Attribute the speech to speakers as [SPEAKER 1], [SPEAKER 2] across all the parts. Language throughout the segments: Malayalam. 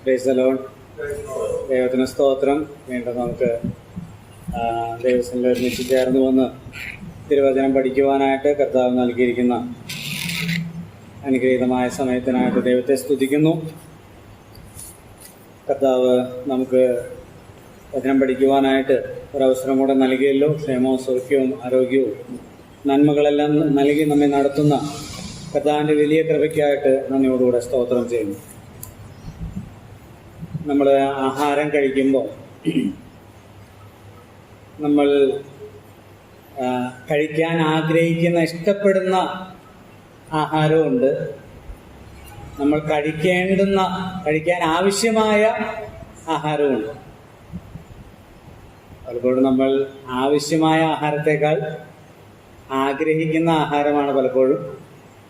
[SPEAKER 1] Praise the Lord. ദൈവത്തിന് സ്തോത്രം. വീണ്ടും നമുക്ക് ദൈവത്തിൽ ഒരുമിച്ച് ചേർന്ന് വന്ന് തിരുവചനം പഠിക്കുവാനായിട്ട് കർത്താവ് നൽകിയിരിക്കുന്ന അനുഗ്രഹീതമായ സമയത്തിനായിട്ട് ദൈവത്തെ സ്തുതിക്കുന്നു. കർത്താവ് നമുക്ക് വചനം പഠിക്കുവാനായിട്ട് ഒരവസരം കൂടെ നൽകിയല്ലോ. ക്ഷേമവും സൗഖ്യവും ആരോഗ്യവും നന്മകളെല്ലാം നൽകി നമ്മെ നടത്തുന്ന കർത്താവിൻ്റെ വലിയ കൃപയ്ക്കായിട്ട് നന്ദിയോടുകൂടെ സ്തോത്രം ചെയ്യുന്നു. നമ്മൾ ആഹാരം കഴിക്കുമ്പോൾ നമ്മൾ കഴിക്കാൻ ആഗ്രഹിക്കുന്ന ഇഷ്ടപ്പെടുന്ന ആഹാരമുണ്ട്, നമ്മൾ കഴിക്കാൻ ആവശ്യമായ ആഹാരമുണ്ട്. പലപ്പോഴും നമ്മൾ ആവശ്യമായ ആഹാരത്തേക്കാൾ ആഗ്രഹിക്കുന്ന ആഹാരമാണ് പലപ്പോഴും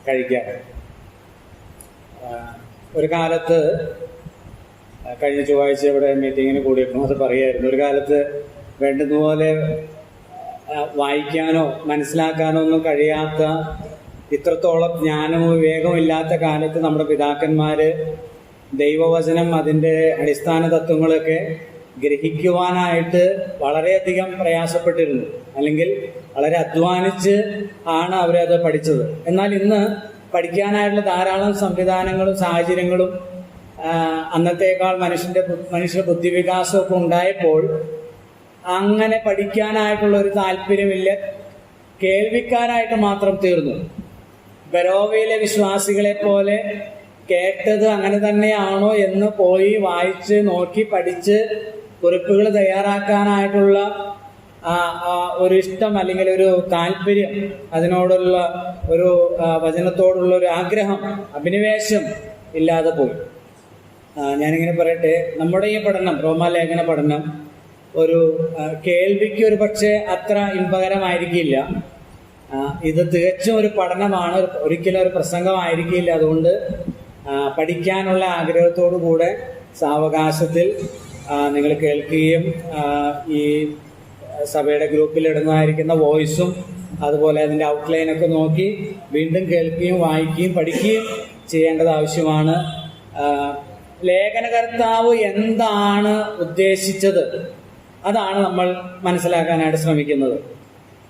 [SPEAKER 1] കഴിക്കാറ്. ഒരു കാലത്ത് കഴിഞ്ഞ ചൊവ്വാഴ്ച ഇവിടെ മീറ്റിങ്ങിന് കൂടിയപ്പോൾ അത് പറയായിരുന്നു. ഒരു കാലത്ത് വേണ്ടുന്നതുപോലെ വായിക്കാനോ മനസ്സിലാക്കാനോ ഒന്നും കഴിയാത്ത, ഇത്രത്തോളം ജ്ഞാനവും വിവേകവും ഇല്ലാത്ത കാലത്ത് നമ്മുടെ പിതാക്കന്മാര് ദൈവവചനം അതിൻ്റെ അടിസ്ഥാന തത്വങ്ങളൊക്കെ ഗ്രഹിക്കുവാനായിട്ട് വളരെയധികം പ്രയാസപ്പെട്ടിരുന്നു, അല്ലെങ്കിൽ വളരെ അധ്വാനിച്ച് ആണ് അവരത് പഠിച്ചത്. എന്നാൽ ഇന്ന് പഠിക്കാനായിട്ടുള്ള ധാരാളം സംവിധാനങ്ങളും സാഹചര്യങ്ങളും അന്നത്തേക്കാൾ മനുഷ്യ ബുദ്ധിവികാസമൊക്കെ ഉണ്ടായപ്പോൾ അങ്ങനെ പഠിക്കാനായിട്ടുള്ള ഒരു താല്പര്യമില്ല, കേൾവിക്കാരായിട്ട് മാത്രം തീർന്നു. ബരോവയിലെ വിശ്വാസികളെ പോലെ കേട്ടത് അങ്ങനെ തന്നെയാണോ എന്ന് പോയി വായിച്ച് നോക്കി പഠിച്ച് കുറിപ്പുകൾ തയ്യാറാക്കാനായിട്ടുള്ള ഒരു ഇഷ്ടം അല്ലെങ്കിൽ ഒരു താല്പര്യം, അതിനോടുള്ള ഒരു വചനത്തോടുള്ള ഒരു ആഗ്രഹം, അഭിനിവേശം ഇല്ലാതെ പോയി. ഞാനിങ്ങനെ പറയട്ടെ, നമ്മുടെ ഈ പഠനം, റോമാലേഖന പഠനം, ഒരു കേൾവിക്ക് ഒരു പക്ഷേ അത്ര ഇമ്പകരമായിരിക്കില്ല. ഇത് തികച്ചും ഒരു പഠനമാണ്, ഒരിക്കലും ഒരു പ്രസംഗമായിരിക്കില്ല. അതുകൊണ്ട് പഠിക്കാനുള്ള ആഗ്രഹത്തോടു കൂടെ സാവകാശത്തിൽ നിങ്ങൾ കേൾക്കുകയും ഈ സഭയുടെ ഗ്രൂപ്പിൽ ഇടുന്നതായിരിക്കുന്ന വോയിസും അതുപോലെ അതിൻ്റെ ഔട്ട്ലൈനൊക്കെ നോക്കി വീണ്ടും കേൾക്കുകയും വായിക്കുകയും പഠിക്കുകയും ചെയ്യേണ്ടത് ആവശ്യമാണ്. ലേഖനകർത്താവ് എന്താണ് ഉദ്ദേശിച്ചത് അതാണ് നമ്മൾ മനസ്സിലാക്കാനായിട്ട് ശ്രമിക്കുന്നത്.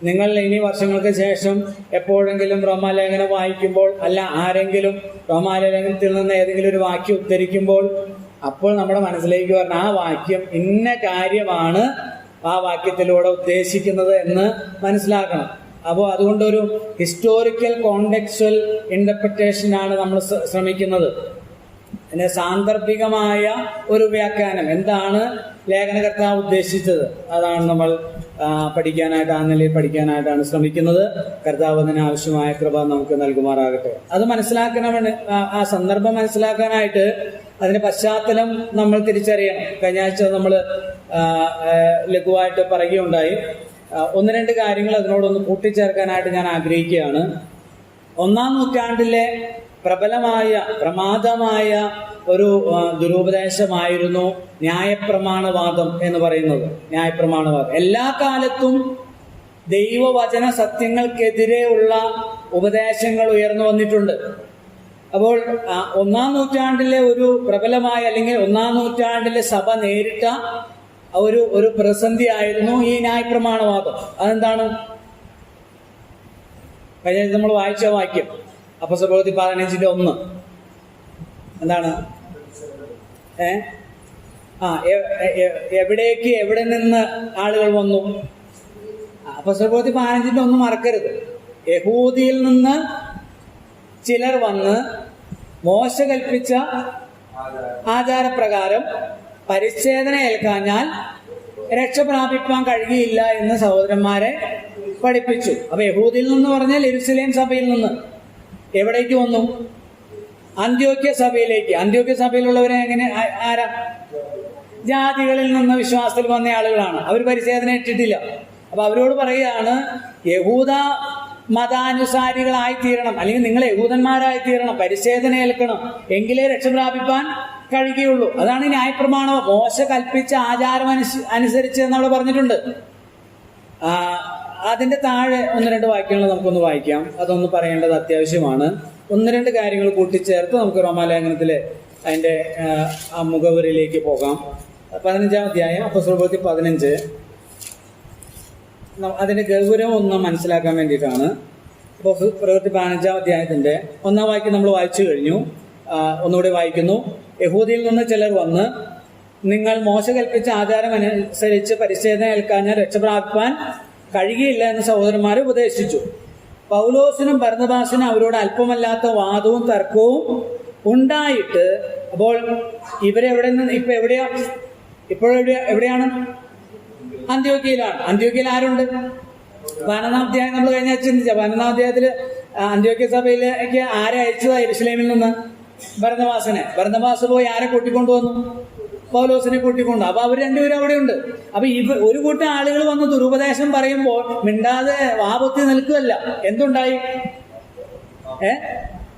[SPEAKER 1] നിങ്ങൾ ഇനി വർഷങ്ങൾക്ക് ശേഷം എപ്പോഴെങ്കിലും റോമാലേഖനം വായിക്കുമ്പോൾ, അല്ല ആരെങ്കിലും റോമാലേഖനത്തിൽ നിന്ന് ഏതെങ്കിലും ഒരു വാക്യം ഉദ്ധരിക്കുമ്പോൾ, അപ്പോൾ നമ്മുടെ മനസ്സിലേക്ക് പറഞ്ഞ ആ വാക്യം ഇന്ന കാര്യമാണ് ആ വാക്യത്തിലൂടെ ഉദ്ദേശിക്കുന്നത് എന്ന് മനസ്സിലാക്കണം. അപ്പോൾ അതുകൊണ്ടൊരു ഹിസ്റ്റോറിക്കൽ കോണ്ടെക്സ്ച്വൽ ഇന്റർപ്രിട്ടേഷനാണ് നമ്മൾ ശ്രമിക്കുന്നത്. പിന്നെ സാന്ദർഭികമായ ഒരു വ്യാഖ്യാനം, എന്താണ് ലേഖനകർത്താവ് ഉദ്ദേശിച്ചത്, അതാണ് നമ്മൾ പഠിക്കാനായിട്ട്, ആ നിലയിൽ പഠിക്കാനായിട്ടാണ് ശ്രമിക്കുന്നത്. കർത്താവ് അതിന് ആവശ്യമായ കൃപ നമുക്ക് നൽകുമാറാകട്ടെ. അത് മനസ്സിലാക്കണമെന്ന്, ആ സന്ദർഭം മനസ്സിലാക്കാനായിട്ട് അതിന്റെ പശ്ചാത്തലം നമ്മൾ തിരിച്ചറിയണം. കഴിഞ്ഞ ആഴ്ച നമ്മൾ ലഘുവായിട്ട് പറയുകയുണ്ടായി. ഒന്ന് രണ്ട് കാര്യങ്ങൾ അതിനോടൊന്ന് കൂട്ടിച്ചേർക്കാനായിട്ട് ഞാൻ ആഗ്രഹിക്കുകയാണ്. 1-ാം നൂറ്റാണ്ടിലെ പ്രബലമായ പ്രമാദമായ ഒരു ദുരുപദേശമായിരുന്നു ന്യായപ്രമാണവാദം എന്ന് പറയുന്നത്. ന്യായപ്രമാണവാദം എല്ലാ കാലത്തും ദൈവവചന സത്യങ്ങൾക്കെതിരെയുള്ള ഉപദേശങ്ങൾ ഉയർന്നു വന്നിട്ടുണ്ട്. അപ്പോൾ 1-ാം നൂറ്റാണ്ടിലെ ഒരു പ്രബലമായ, അല്ലെങ്കിൽ 1-ാം നൂറ്റാണ്ടിലെ സഭ നേരിട്ട ഒരു പ്രതിസന്ധി ആയിരുന്നു ഈ ന്യായപ്രമാണവാദം. അതെന്താണ്? കഴിഞ്ഞ നമ്മൾ വായിച്ച വാക്യം അപ്പോസ്തലപ്രവൃത്തി 15:1 എന്താണ്? എവിടെ നിന്ന് ആളുകൾ വന്നു? അപ്പോസ്തലപ്രവൃത്തി 15:1 മറക്കരുത്. യഹൂദിയിൽ നിന്ന് ചിലർ വന്ന് മോശ കൽപ്പിച്ച ആചാരപ്രകാരം പരിച്ഛേദന ഏൽക്കാഞ്ഞാൽ രക്ഷ പ്രാപിപ്പാൻ കഴിയില്ല എന്ന് സഹോദരന്മാരെ പഠിപ്പിച്ചു. അപ്പൊ യഹൂദിയിൽ നിന്ന് പറഞ്ഞാൽ യെരുശലേം സഭയിൽ നിന്ന് എവിടേക്ക് വന്നു? അന്ത്യോക്യ സഭയിലേക്ക്. അന്ത്യോക്യ സഭയിലുള്ളവരെ എങ്ങനെ, ആരാ? ജാതികളിൽ നിന്ന് വിശ്വാസത്തിൽ വന്ന ആളുകളാണ്. അവർ പരിച്ഛേദന ഇട്ടിട്ടില്ല. അപ്പൊ അവരോട് പറയുകയാണ്, യഹൂദ മതാനുസാരികളായിത്തീരണം, അല്ലെങ്കിൽ നിങ്ങൾ യഹൂദന്മാരായിത്തീരണം, പരിച്ഛേദന ഏൽക്കണം, എങ്കിലേ രക്ഷപ്രാപിപ്പാൻ കഴിയുകയുള്ളൂ. അതാണ് ന്യായപ്രമാണം. മോശ കൽപ്പിച്ച ആചാരം അനുസരിച്ച് എന്നവിടെ പറഞ്ഞിട്ടുണ്ട്. അതിന്റെ താഴെ 1-2 വാക്യങ്ങൾ നമുക്കൊന്ന് വായിക്കാം. അതൊന്ന് പറയേണ്ടത് അത്യാവശ്യമാണ്. 1-2 കാര്യങ്ങൾ കൂട്ടിച്ചേർത്ത് നമുക്ക് റോമാലേഖനത്തിലെ അതിൻ്റെ ആ മുഖവരിയിലേക്ക് പോകാം. 15-ാം അധ്യായം അപ്പോസ്തലപ്രവൃത്തി 15. അതിൻ്റെ ഗൗരവം ഒന്ന് മനസ്സിലാക്കാൻ വേണ്ടിയിട്ടാണ്. അപ്പോൾ പ്രവൃത്തി 15-ാം അധ്യായത്തിൻ്റെ 1-ാം വാക്യം നമ്മൾ വായിച്ചു കഴിഞ്ഞു. ഒന്നുകൂടി വായിക്കുന്നു. യഹൂദിയിൽ നിന്ന് ചിലർ വന്ന്, നിങ്ങൾ മോശ കൽപ്പിച്ച ആചാരം അനുസരിച്ച് പരിച്ഛേദന ഏൽക്കാഞ്ഞാൽ രക്ഷപ്രാപിപ്പാൻ കഴിയുകയില്ല എന്ന് സഹോദരന്മാരെ ഉപദേശിച്ചു. പൗലോസിനും ബർന്നബാസിനും അവരോട് അല്പമല്ലാത്ത വാദവും തർക്കവും ഉണ്ടായിട്ട്, അപ്പോൾ ഇവരെവിടെ നിന്ന് എവിടെയാണ്? അന്ത്യോക്യയിലാണ്. അന്ത്യോക്യയിൽ ആരുണ്ട്? 15-ാം അധ്യായം നമ്മൾ കഴിഞ്ഞ ചിന്തിച്ച 15-ാം അധ്യായത്തിൽ അന്ത്യോക്യ സഭയിലേക്ക് ആരെ അയച്ചതാ? യെരുശലേമിൽ നിന്ന് ബർന്നബാസിനെ. ബർന്നബാസ് പോയി ആരെ കൂട്ടിക്കൊണ്ടുവന്നു? പൗലോസിനെ കൂട്ടിക്കൊണ്ടു. അപ്പൊ അവർ രണ്ടുപേരും അവിടെ ഉണ്ട്. അപ്പൊ ഒരു കൂട്ടം ആളുകൾ വന്ന് ദുരുപദേശം പറയുമ്പോൾ മിണ്ടാതെ വാപൊത്തി നിൽക്കുകയല്ല. എന്തുണ്ടായി?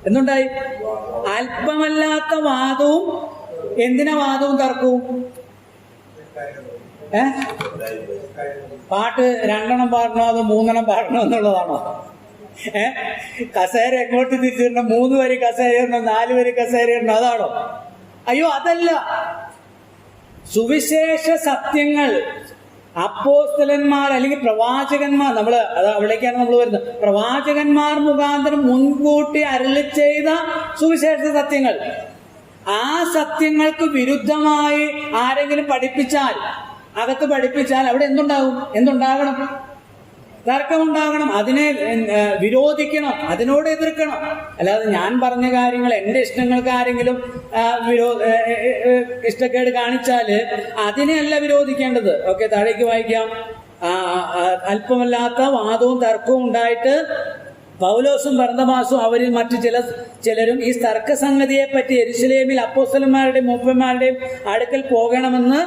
[SPEAKER 1] എന്തുണ്ടായി? അല്പമല്ലാത്ത വാദവും. എന്തിനാ വാദവും തർക്കവും? പാട്ട് 2 പാടണോ അതോ 3 പാടണോ എന്നുള്ളതാണോ? കസേര എങ്ങോട്ട് തിരിച്ചിടണം? 3 വരി കസേര ഇടണം, 4 വരി കസേര ഇടണം, അതാണോ? അയ്യോ, അതല്ല. സുവിശേഷ സത്യങ്ങൾ അപ്പോസ്തലന്മാർ അല്ലെങ്കിൽ പ്രവാചകന്മാർ, അവിടേക്കാണ് നമ്മൾ വരുന്നത്. പ്രവാചകന്മാർ മുഖാന്തരം മുൻകൂട്ടി അരുളി ചെയ്ത സുവിശേഷ സത്യങ്ങൾ, ആ സത്യങ്ങൾക്ക് വിരുദ്ധമായി ആരെങ്കിലും അകത്ത് പഠിപ്പിച്ചാൽ അവിടെ എന്തുണ്ടാകണം? തർക്കമുണ്ടാകണം. അതിനെ വിരോധിക്കണം, അതിനോട് എതിർക്കണം. അല്ലാതെ ഞാൻ പറഞ്ഞ കാര്യങ്ങൾ എൻ്റെ ഇഷ്ടങ്ങൾക്ക് ആരെങ്കിലും ഇഷ്ടക്കേട് കാണിച്ചാൽ അതിനെയല്ല വിരോധിക്കേണ്ടത്. ഓക്കെ, താഴേക്ക് വായിക്കാം. അല്പമല്ലാത്ത വാദവും തർക്കവും ഉണ്ടായിട്ട് പൗലോസും ബർന്നബാസും അവരിൽ മറ്റു ചിലരും ഈ തർക്കസംഗതിയെ പറ്റി യെരുശലേമിൽ അപ്പോസ്തലന്മാരുടെയും മൂപ്പന്മാരുടെയും അടുക്കൽ പോകണമെന്ന്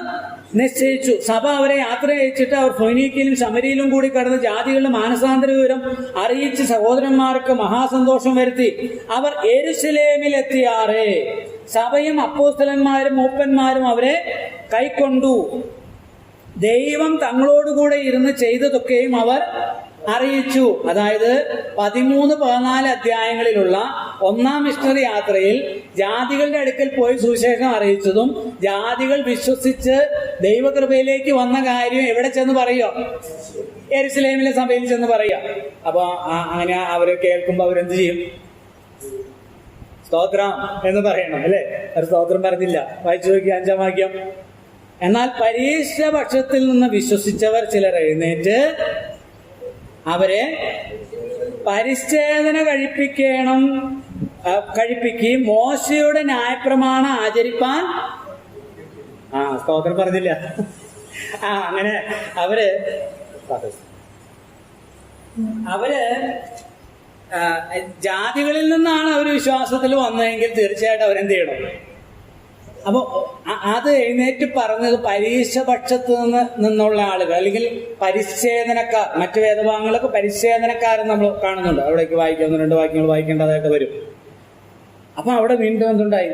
[SPEAKER 1] നിശ്ചയിച്ചു. സഭ അവരെ യാത്ര അയച്ചിട്ട് അവർ ഫൊയ്നീക്യയിലും ശമരിയിലും കൂടി കടന്ന് ജാതികളുടെ മാനസാന്തര വിവരം അറിയിച്ച് സഹോദരന്മാർക്ക് മഹാസന്തോഷം വരുത്തി. അവർ യെരുശലേമിൽ എത്തിയാറേ സഭയും അപ്പോസ്തലന്മാരും മൂപ്പന്മാരും അവരെ കൈക്കൊണ്ടു. ദൈവം തങ്ങളോടുകൂടെ ഇരുന്ന് ചെയ്തതൊക്കെയും അവർ അറിയിച്ചു. അതായത് 13-14 അധ്യായങ്ങളിലുള്ള 1-ാം മിഷണറി യാത്രയിൽ ജാതികളുടെ അടുക്കൽ പോയി സുവിശേഷം അറിയിച്ചതും ജാതികൾ വിശ്വസിച്ച് ദൈവകൃപയിലേക്ക് വന്ന കാര്യം എവിടെ ചെന്ന് പറയുക? യെരുശലേമിലെ സഭയിൽ ചെന്ന് പറയുക. അപ്പൊ അങ്ങനെ അവര് കേൾക്കുമ്പോൾ അവരെന്ത് ചെയ്യും? സ്തോത്രം എന്ന് പറയണം, അല്ലെ? ഒരു സ്തോത്രം പറഞ്ഞില്ല. വായിച്ചു നോക്കി 5-ാം വാക്യം. എന്നാൽ പരീക്ഷ പക്ഷത്തിൽ നിന്ന് വിശ്വസിച്ചവർ ചിലർ എഴുന്നേറ്റ് അവരെ പരിച്ഛേദന കഴിപ്പിക്കുകയും മോശയുടെ ന്യായപ്രമാണം ആചരിപ്പാൻ സ്തോത്രം പറഞ്ഞില്ല. അങ്ങനെ അവര് ജാതികളിൽ നിന്നാണ് അവർ വിശ്വാസത്തിൽ വന്നതെങ്കിൽ തീർച്ചയായിട്ടും അവരെന്ത് ചെയ്യണം? അപ്പൊ അത് എഴുന്നേറ്റ് പറഞ്ഞത് പരീക്ഷപക്ഷത്ത് നിന്നുള്ള ആളുകൾ അല്ലെങ്കിൽ പരിച്ഛേദനക്കാർ. മറ്റു വേദഭാഗങ്ങളൊക്കെ പരിച്ഛേദനക്കാരെന്ന് നമ്മൾ കാണുന്നുണ്ട്. അവിടേക്ക് വായിക്കാം, 2 വാക്യങ്ങൾ വായിക്കേണ്ടതായിട്ട് വരും. അപ്പൊ അവിടെ വീണ്ടും എന്തുണ്ടായി?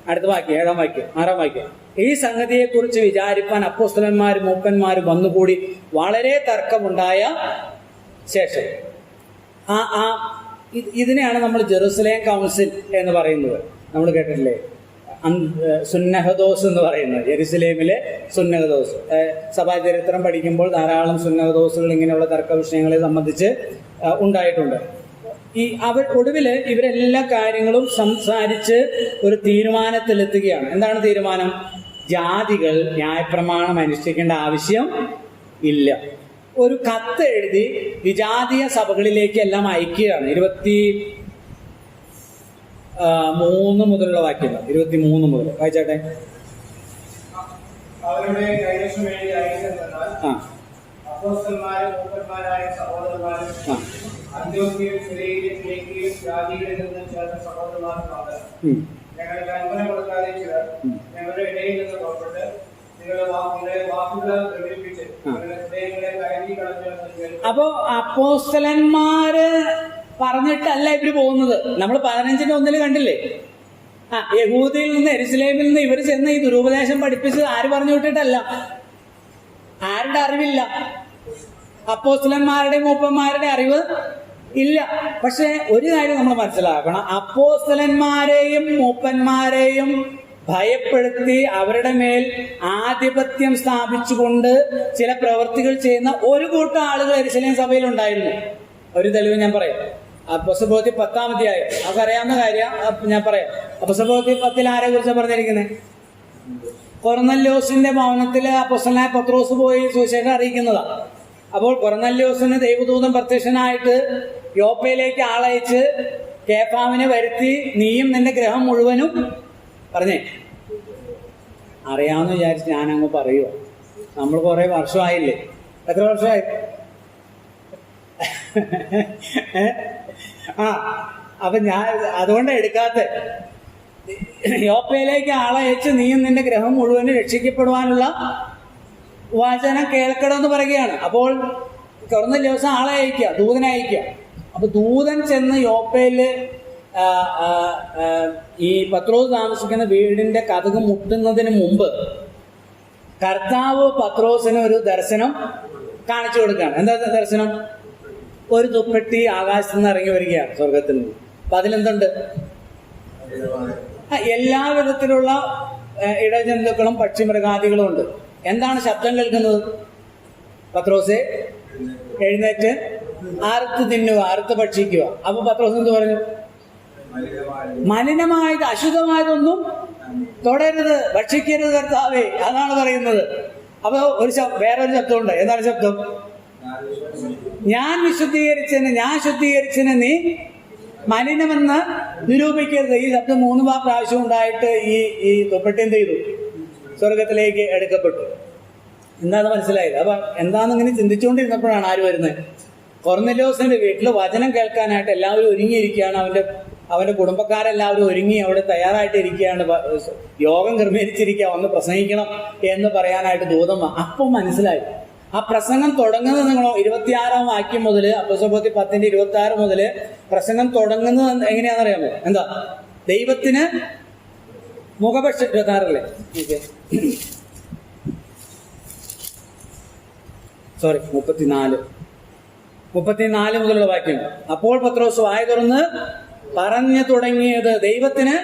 [SPEAKER 1] അടുത്ത വാക്യം 7-ാം വാക്യം 6-ാം വാക്യം. ഈ സംഗതിയെക്കുറിച്ച് വിചാരിപ്പാൻ അപ്പോസ്തലന്മാരും മൂപ്പന്മാരും വന്നുകൂടി വളരെ തർക്കമുണ്ടായ ശേഷം ഇതിനെയാണ് നമ്മൾ ജെറുസലേം കൗൺസിൽ എന്ന് പറയുന്നത്. നമ്മൾ കേട്ടിട്ടില്ലേ? സുന്നഹദോസ് എന്ന് പറയുന്നത്, യെരുശലേമിലെ സുന്നഹദോസ്. സഭാചരിത്രം പഠിക്കുമ്പോൾ ധാരാളം സുന്നഹദോസുകൾ ഇങ്ങനെയുള്ള തർക്ക വിഷയങ്ങളെ സംബന്ധിച്ച് ഉണ്ടായിട്ടുണ്ട്. ഒടുവിൽ ഇവരെല്ലാ കാര്യങ്ങളും സംസാരിച്ച് ഒരു തീരുമാനത്തിലെത്തുകയാണ്. എന്താണ് തീരുമാനം? ജാതികൾ ന്യായപ്രമാണം അനുഷ്ഠിക്കേണ്ട ആവശ്യം ഇല്ല. ഒരു കത്ത് എഴുതി വിജാതീയ സഭകളിലേക്ക് എല്ലാം അയക്കുകയാണ്. 23 മുതലുള്ള വാക്യങ്ങൾ. 23 മുതൽ വായിച്ചാട്ടെ.
[SPEAKER 2] അവരുടെ കൈവശം വേണ്ടി അയച്ചെന്നാൽ അപ്പോസ്തലന്മാരും മൂപ്പന്മാരായ സഹോദരന്മാരും അന്ത്യോക്യയിലും സിറിയയിലും കിലിക്കിയയിലും ജാതികളിൽ നിന്ന് ചേർന്ന സഹോദരന്മാരുമാണ്. ഞങ്ങൾ കൽപ്പന കൊടുക്കാതെ ചിലർ ഞങ്ങളുടെ ഇടയിൽ നിന്ന് പുറപ്പെട്ട് നിങ്ങളുടെ വാക്കുകളെ പ്രകടിപ്പിച്ച് നിങ്ങളുടെ ഹൃദയങ്ങളെ കയറ്റി കളഞ്ഞു.
[SPEAKER 1] അപ്പോ അപ്പോസ്തലന്മാര് പറഞ്ഞിട്ടല്ല ഇവര് പോകുന്നത്. നമ്മൾ 15-1 കണ്ടില്ലേ? യഹൂദിയിൽ നിന്ന് യെരുശലേമിൽ നിന്ന് ഇവർ ചെന്ന് ഈ ദുരുപദേശം പഠിപ്പിച്ച് ആര് പറഞ്ഞു വിട്ടിട്ടല്ല. ആരുടെ അറിവില്ല? അപ്പോസ്തലന്മാരുടെ മൂപ്പന്മാരുടെ അറിവ് ഇല്ല. പക്ഷെ ഒരു കാര്യം നമ്മൾ മനസ്സിലാക്കണം, അപ്പോസ്തലന്മാരെയും മൂപ്പന്മാരെയും ഭയപ്പെടുത്തി അവരുടെ മേൽ ആധിപത്യം സ്ഥാപിച്ചുകൊണ്ട് ചില പ്രവൃത്തികൾ ചെയ്യുന്ന ഒരു കൂട്ടം ആളുകൾ യെരൂശലേം സഭയിലുണ്ടായിരുന്നു. ഒരു തെളിവ് ഞാൻ പറയാം. അപ്പോസ്തലപ്രവൃത്തി 10-ാം അധ്യായം, നമുക്കറിയാവുന്ന കാര്യം ഞാൻ പറയാം. അപ്പോസ്തലപ്രവൃത്തി 10 ആരെ കുറിച്ചാണ് പറഞ്ഞിരിക്കുന്നത്? കൊർന്നല്യോസിന്റെ ഭവനത്തില് അപ്പോസ്തലനായ പത്രോസ് പോയി സുവിശേഷം അറിയിക്കുന്നതാണ്. അപ്പോൾ കൊർന്നല്യോസിന് ദൈവദൂതൻ പ്രത്യക്ഷനായിട്ട് യോപ്പയിലേക്ക് ആളയച്ച് കേഫാവിനെ വരുത്തി, നീയും നിന്റെ ഗ്രഹം മുഴുവനും പറഞ്ഞേ അറിയാമെന്ന് വിചാരിച്ച് ഞാനങ്ങ് പറയുമോ? നമ്മൾ കുറെ വർഷമായില്ലേ? എത്ര വർഷമായി? അപ്പൊ ഞാൻ അതുകൊണ്ടാണ് എടുക്കാത്ത. യോപ്പയിലേക്ക് ആളയച്ച് നീയും നിന്റെ ഗ്രഹം മുഴുവനും രക്ഷിക്കപ്പെടുവാനുള്ള വചനം കേൾക്കണമെന്ന് പറയുകയാണ്. അപ്പോൾ കൊർന്നല്യോസ് ആളെ അയക്കുക, ദൂതനെ അയക്കുക. അപ്പൊ ദൂതൻ ചെന്ന് യോപ്പയില് ഈ പത്രോസ് താമസിക്കുന്ന വീടിന്റെ കതക് മുട്ടുന്നതിന് മുമ്പ് കർത്താവ് പത്രോസിന് ഒരു ദർശനം കാണിച്ചു കൊടുക്കുകയാണ്. എന്താ ദർശനം? ഒരു തുപ്പട്ടി ആകാശത്ത് നിന്ന് ഇറങ്ങി വരികയാണ്, സ്വർഗത്തിൽ നിന്ന്. അപ്പൊ അതിലെന്തുണ്ട്? എല്ലാ വിധത്തിലുള്ള ഇടജന്തുക്കളും പക്ഷിമൃഗാദികളും ഉണ്ട്. എന്താണ് ശബ്ദം കേൾക്കുന്നത്? പത്രോസെ എഴുന്നേറ്റ് അറുത്ത് തിന്നുക, അറുത്ത് ഭക്ഷിക്കുക. അപ്പൊ പത്രോസ് എന്ത് പറഞ്ഞു? മലിനമായത് അശുദ്ധമായതൊന്നും തൊടരുത്, ഭക്ഷിക്കരുത് കർത്താവേ, അതാണ് പറയുന്നത്. അപ്പൊ വേറൊരു ശബ്ദമുണ്ട്. എന്താണ് ശബ്ദം? ഞാൻ ശുദ്ധീകരിച്ചതിന് നീ മലിനമെന്ന് നിരൂപിക്കരുത്. ഈ ശബ്ദം 3 പ്രാവശ്യം ഉണ്ടായിട്ട് ഈ തൊപ്പട്ടി എന്ത് ചെയ്തു? സ്വർഗത്തിലേക്ക് എടുക്കപ്പെട്ടു. എന്താന്ന് മനസ്സിലായത്? അപ്പൊ എന്താന്ന് ഇങ്ങനെ ചിന്തിച്ചുകൊണ്ടിരുന്നപ്പോഴാണ് ആര് വരുന്നത്? കൊർന്നല്യോസിന്റെ വീട്ടിൽ വചനം കേൾക്കാനായിട്ട് എല്ലാവരും ഒരുങ്ങിയിരിക്കുകയാണ്. അവന്റെ കുടുംബക്കാരെല്ലാവരും ഒരുങ്ങി അവിടെ തയ്യാറായിട്ട് ഇരിക്കുകയാണ്. യോഗം ക്രമീകരിച്ചിരിക്കുക, ഒന്ന് പ്രസംഗിക്കണം എന്ന് പറയാനായിട്ട് ദൂതം. അപ്പം മനസ്സിലായി. ആ പ്രസംഗം തുടങ്ങുന്നത് നിങ്ങളോ 26-ാം വാക്യം മുതൽ, അപ്പോസ്തലപ്രവൃത്തി 10-26 മുതൽ പ്രസംഗം തുടങ്ങുന്നത് എങ്ങനെയാണെന്നറിയാമോ? എന്താ? ദൈവത്തിന് മുഖപക്ഷ 26-ല്ലേ? സോറി 34 മുതലുള്ള വാക്യം. അപ്പോൾ പത്രോസ് വായ തുറന്ന് പറഞ്ഞു തുടങ്ങിയത്, ദൈവത്തിന്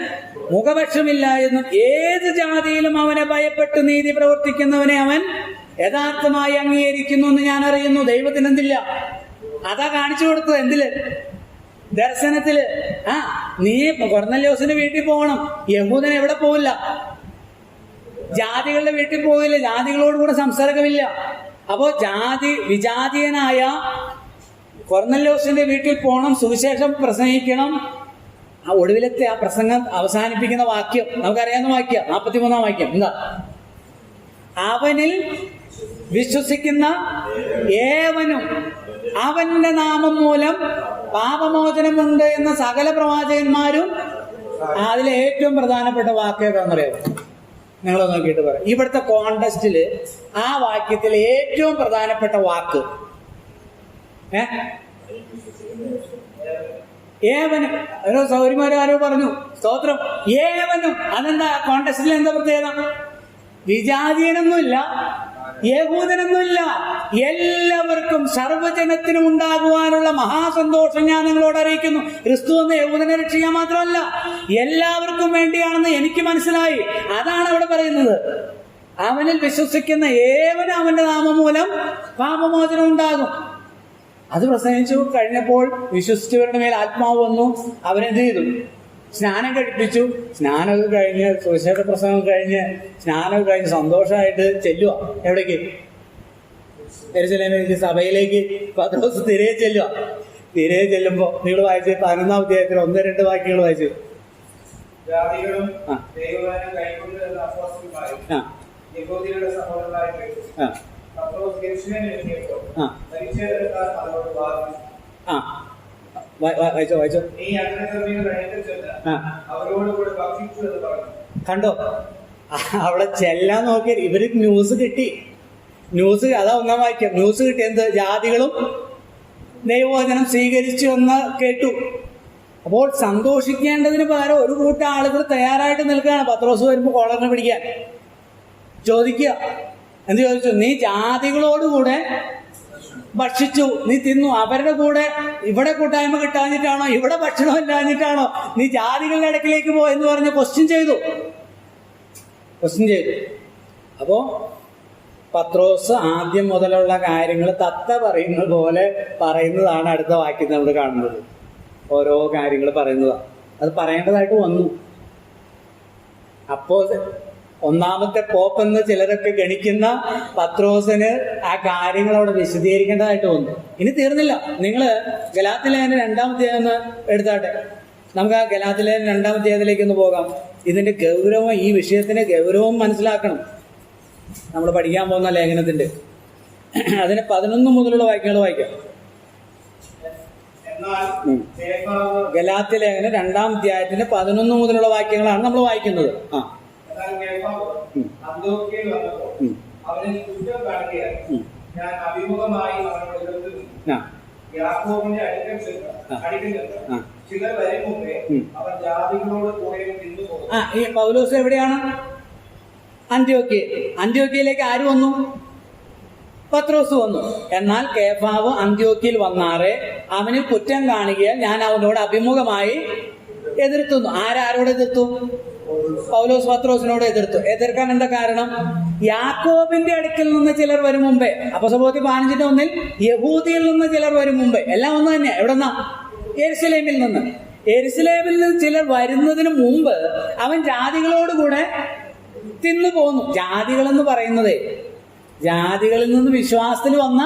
[SPEAKER 1] മുഖപക്ഷമില്ല എന്നും ഏത് ജാതിയിലും അവനെ ഭയപ്പെട്ട് നീതി പ്രവർത്തിക്കുന്നവനെ അവൻ യഥാർത്ഥമായി അംഗീകരിക്കുന്നു എന്ന് ഞാൻ അറിയുന്നു. ദൈവത്തിന് എന്തില്ല? അതാ കാണിച്ചു കൊടുത്തത്. എന്തില്? ദർശനത്തില്. നീ കൊർന്നല്യോസിന്റെ വീട്ടിൽ പോകണം. യഹൂദൻ എവിടെ പോവില്ല? ജാതികളുടെ വീട്ടിൽ പോവില്ല. ജാതികളോട് കൂടെ സംസർഗമില്ല. അപ്പോ വിജാതീയനായ കൊർന്നല്യോസിന്റെ വീട്ടിൽ പോകണം, സുവിശേഷം പ്രസംഗിക്കണം. ആ ഒടുവിലത്തെ ആ പ്രസംഗം അവസാനിപ്പിക്കുന്ന വാക്യം നമുക്കറിയാവുന്ന വാക്യം 43-ാം വാക്യം. എന്താ? അവനിൽ വിശ്വസിക്കുന്ന ഏവനും അവന്റെ നാമം മൂലം പാപമോചനമുണ്ട് എന്ന സകല പ്രവാചകന്മാരും. അതിലെ ഏറ്റവും പ്രധാനപ്പെട്ട വാക്ക് ഏതാണെന്നറിയാമോ? നിങ്ങൾ നോക്കിയിട്ട് പറയാം. ഇവിടുത്തെ കോണ്ടസ്റ്റില് ആ വാക്യത്തിലെ ഏറ്റവും പ്രധാനപ്പെട്ട വാക്ക് ഏവനും. ഓരോ സൗകര്യമാരോ പറഞ്ഞു, സ്തോത്രം, ഏവനും. അതെന്താ കോണ്ടസ്റ്റിൽ എന്താ പ്രത്യേകത? വിജാതീയനൊന്നുമില്ല, യഹൂദനൊന്നുമില്ല, എല്ലാവർക്കും സർവ്വജനത്തിനും ഉണ്ടാകുവാനുള്ള മഹാസന്തോഷം ഞാൻ നിങ്ങളോട് അറിയിക്കുന്നു. ക്രിസ്തു എന്ന് യഹൂദനെ രക്ഷിക്കാൻ മാത്രമല്ല, എല്ലാവർക്കും വേണ്ടിയാണെന്ന് എനിക്ക് മനസ്സിലായി. അതാണ് അവിടെ പറയുന്നത്. അവനിൽ വിശ്വസിക്കുന്ന ഏവനും അവന്റെ നാമം മൂലം പാപമോചനം ഉണ്ടാകും. അത് പ്രസംഗിച്ചു കഴിഞ്ഞപ്പോൾ വിശ്വസിച്ചവരുടെ മേൽ ആത്മാവ് വന്നു. അവരെന്ത് ചെയ്തു? സ്നാനം കഴിപ്പിച്ചു. സ്നാനമൊക്കെ കഴിഞ്ഞ്, സുവിശേഷ പ്രസംഗം കഴിഞ്ഞ്, സ്നാനമൊക്കെ കഴിഞ്ഞ് സന്തോഷമായിട്ട് ചെല്ലുക. എവിടേക്ക്? യെരൂശലേമിലേക്ക്, സഭയിലേക്ക് പത്രോസ് തിരികെ ചെല്ലുക. തിരികെ ചെല്ലുമ്പോ നിങ്ങൾ വായിച്ച് 11-ാം അധ്യായത്തിൽ 1-2 വാക്യങ്ങൾ വായിച്ചു.
[SPEAKER 2] ജാതികളും ദൈവവചനം കൈക്കൊണ്ടുവരുന്ന അപ്പോസ്തലന്മാരും യഹൂദികളുടെ സഹോദരന്മാരും പത്രോസ് യെരൂശലേമിലെത്തിയപ്പോൾ പരിച്ഛേദനക്കാർ അവരോട് വാദിച്ചു,
[SPEAKER 1] വായിച്ചോ.
[SPEAKER 2] നീ അഗ്നികർമ്മികൾ അടുക്കൽ ചെന്ന് അവരോടുകൂടെ ഭക്ഷിച്ചു എന്ന് പറഞ്ഞു.
[SPEAKER 1] കണ്ടോ? അവിടെ ചെല്ലാൻ നോക്കിയ ഇവര് ന്യൂസ് കിട്ടി. അതാ 1-ാം വാക്യം. ന്യൂസ് കിട്ടി. എന്ത്? ജാതികളും ദൈവവചനം സ്വീകരിച്ചു എന്ന് കേട്ടു. അപ്പോൾ സന്തോഷിക്കേണ്ടതിന് പകരം ഒരു കൂട്ടം ആളുകൾ തയ്യാറായിട്ട് നിൽക്കുകയാണ്. പത്രോസ് വരുമ്പോൾ കോളറിനെ പിടിക്കാൻ ചോദിക്കുക. എന്ത് ചോദിച്ചു? നീ ജാതികളോടുകൂടെ ഭക്ഷിച്ചു, നീ തിന്നു. അവരുടെ കൂടെ ഇവിടെ കൂട്ടായ്മ കിട്ടാഞ്ഞിട്ടാണോ? ഇവിടെ ഭക്ഷണം ഇല്ലാഞ്ഞിട്ടാണോ നീ ജാതികളുടെ ഇടയ്ക്കിലേക്ക് എന്ന് പറഞ്ഞ് ക്വസ്റ്റ്യൻ ചെയ്തു. ക്വസ്റ്റ്യൻ ചെയ്തു. അപ്പോൾ പത്രോസ് ആദ്യം മുതലുള്ള കാര്യങ്ങൾ തത്ത പറയുന്നത് പോലെ പറയുന്നതാണ് അടുത്ത വാക്യം നമ്മൾ കാണുന്നത്. ഓരോ കാര്യങ്ങൾ പറയുന്നതാണ്, അത് പറയേണ്ടതായിട്ട് വന്നു. അപ്പോൾ ഒന്നാമത്തെ പോപ്പെന്ന് ചിലരൊക്കെ ഗണിക്കുന്ന പത്രോസിന് ആ കാര്യങ്ങൾ അവിടെ വിശദീകരിക്കേണ്ടതായിട്ട് വന്നു. ഇനി തീർന്നില്ല. നിങ്ങൾ ഗലാത്യലേഖനം 2-ാം അധ്യായം ഒന്ന് എടുത്താട്ടെ. നമുക്ക് ആ ഗലാത്യലേഖനം 2-ാം അധ്യായത്തിലേക്ക് ഒന്ന് പോകാം. ഇതിന്റെ ഗൗരവം, ഈ വിഷയത്തിന്റെ ഗൗരവം മനസ്സിലാക്കണം. നമ്മൾ പഠിക്കാൻ പോകുന്ന ലേഖനത്തിന്റെ അതിന് 11 മുതലുള്ള വാക്യങ്ങൾ വായിക്കാം. ഗലാത്യ ലേഖനം 2-ാം അധ്യായത്തിന്റെ 11 മുതലുള്ള വാക്യങ്ങളാണ് നമ്മൾ വായിക്കുന്നത്. ഈ പൗലോസ് എവിടെയാണ്? അന്ത്യോക്യയിലേക്ക് ആര് വന്നു? പത്രോസ് വന്നു. എന്നാൽ കേഫാവ് അന്ത്യോക്യയിൽ വന്നാറെ അവനിൽ കുറ്റം കാണുകയാൽ ഞാൻ അവനോട് അഭിമുഖമായി എതിർത്തുന്നു. ആരോട് എതിർത്തു? പൗലോസ് പത്രോസിനോട് എതിർത്തു. എതിർക്കാൻ എന്താ കാരണം? യാക്കോബിന്റെ അടുക്കൽ നിന്ന് ചിലർ വരും മുമ്പേ, അപ്പോസ്തലപ്രവൃത്തി 15:1 യഹൂദിയിൽ നിന്ന് ചിലർ വരും മുമ്പേ, എല്ലാം ഒന്ന് തന്നെയാ. എവിടെന്നാ? യെരുശലേമിൽ നിന്ന്. യെരുശലേമിൽ നിന്ന് ചിലർ വരുന്നതിന് മുമ്പ് അവൻ ജാതികളോടുകൂടെ തിന്നു പോന്നു. ജാതികൾ എന്ന് പറയുന്നത് ജാതികളിൽ നിന്ന് വിശ്വാസത്തിൽ വന്ന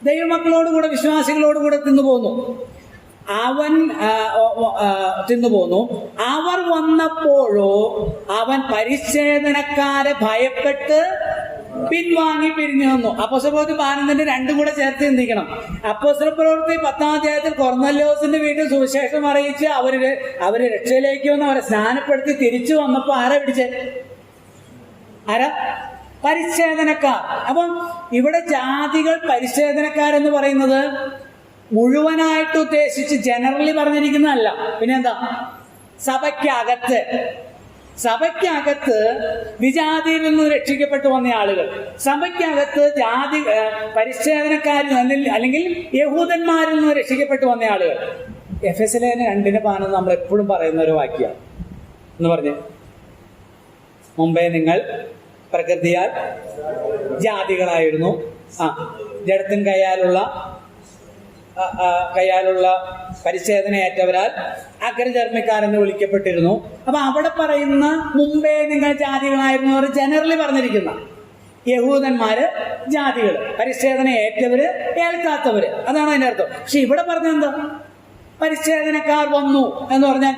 [SPEAKER 1] ദൈവമക്കളോടുകൂടെ, വിശ്വാസികളോടുകൂടെ തിന്നു പോന്നു. അവൻ തിന്നു പോന്നു. അവർ വന്നപ്പോഴോ അവൻ പരിച്ഛേദനക്കാരെ ഭയപ്പെട്ട് പിൻവാങ്ങി പിരിഞ്ഞു വന്നു. അപ്പോസ്തലപ്രവൃത്തി 15 രണ്ടും കൂടെ ചേർത്ത് ചിന്തിക്കണം. അപ്പോസ്തലപ്രവൃത്തി 10-ാം അധ്യായത്തിൽ കൊർന്നല്യോസിന്റെ വീട്ടിൽ സുവിശേഷം അറിയിച്ച് അവര് രക്ഷയിലേക്ക് വന്ന് അവരെ സ്നാനപ്പെടുത്തി തിരിച്ചു വന്നപ്പോ ആരാ പിടിച്ചേ? ആരാ? പരിച്ഛേദനക്കാർ. അപ്പം ഇവിടെ ജാതികൾ പരിച്ഛേദനക്കാരെന്ന് പറയുന്നത് മുഴുവനായിട്ട് ഉദ്ദേശിച്ച് ജനറലി പറഞ്ഞിരിക്കുന്നതല്ല. പിന്നെന്താ? സഭയ്ക്കകത്ത് വിജാതിയിൽ നിന്ന് രക്ഷിക്കപ്പെട്ടു വന്ന ആളുകൾ, സഭയ്ക്കകത്ത് ജാതി പരിച്ഛേദനക്കാരിൽ അല്ലെങ്കിൽ യഹൂദന്മാരിൽ നിന്ന് രക്ഷിക്കപ്പെട്ടു വന്ന ആളുകൾ. എഫെസ്യ ലേഖനം 2:15 നമ്മൾ എപ്പോഴും പറയുന്ന ഒരു വാക്യം എന്ന് പറഞ്ഞ്, മുമ്പേ നിങ്ങൾ പ്രകൃതിയാൽ ജാതികളായിരുന്നു, ജഡത്തിൻ കയ്യാലുള്ള പരിച്ഛേദനയേറ്റവരാൽ അഗ്രചർമ്മിക്കാരെന്ന് വിളിക്കപ്പെട്ടിരുന്നു. അപ്പൊ അവിടെ പറയുന്ന മുമ്പേ നിങ്ങൾ ജാതികളായിരുന്നു അവർ ജനറലി പറഞ്ഞിരിക്കുന്ന യഹൂദന്മാര് ജാതികൾ, പരിച്ഛേദന ഏറ്റവര് ഏൽക്കാത്തവര്, അതാണ് അതിന്റെ അർത്ഥം. പക്ഷെ ഇവിടെ പറഞ്ഞെന്താ? പരിച്ഛേദനക്കാർ വന്നു എന്ന് പറഞ്ഞാൽ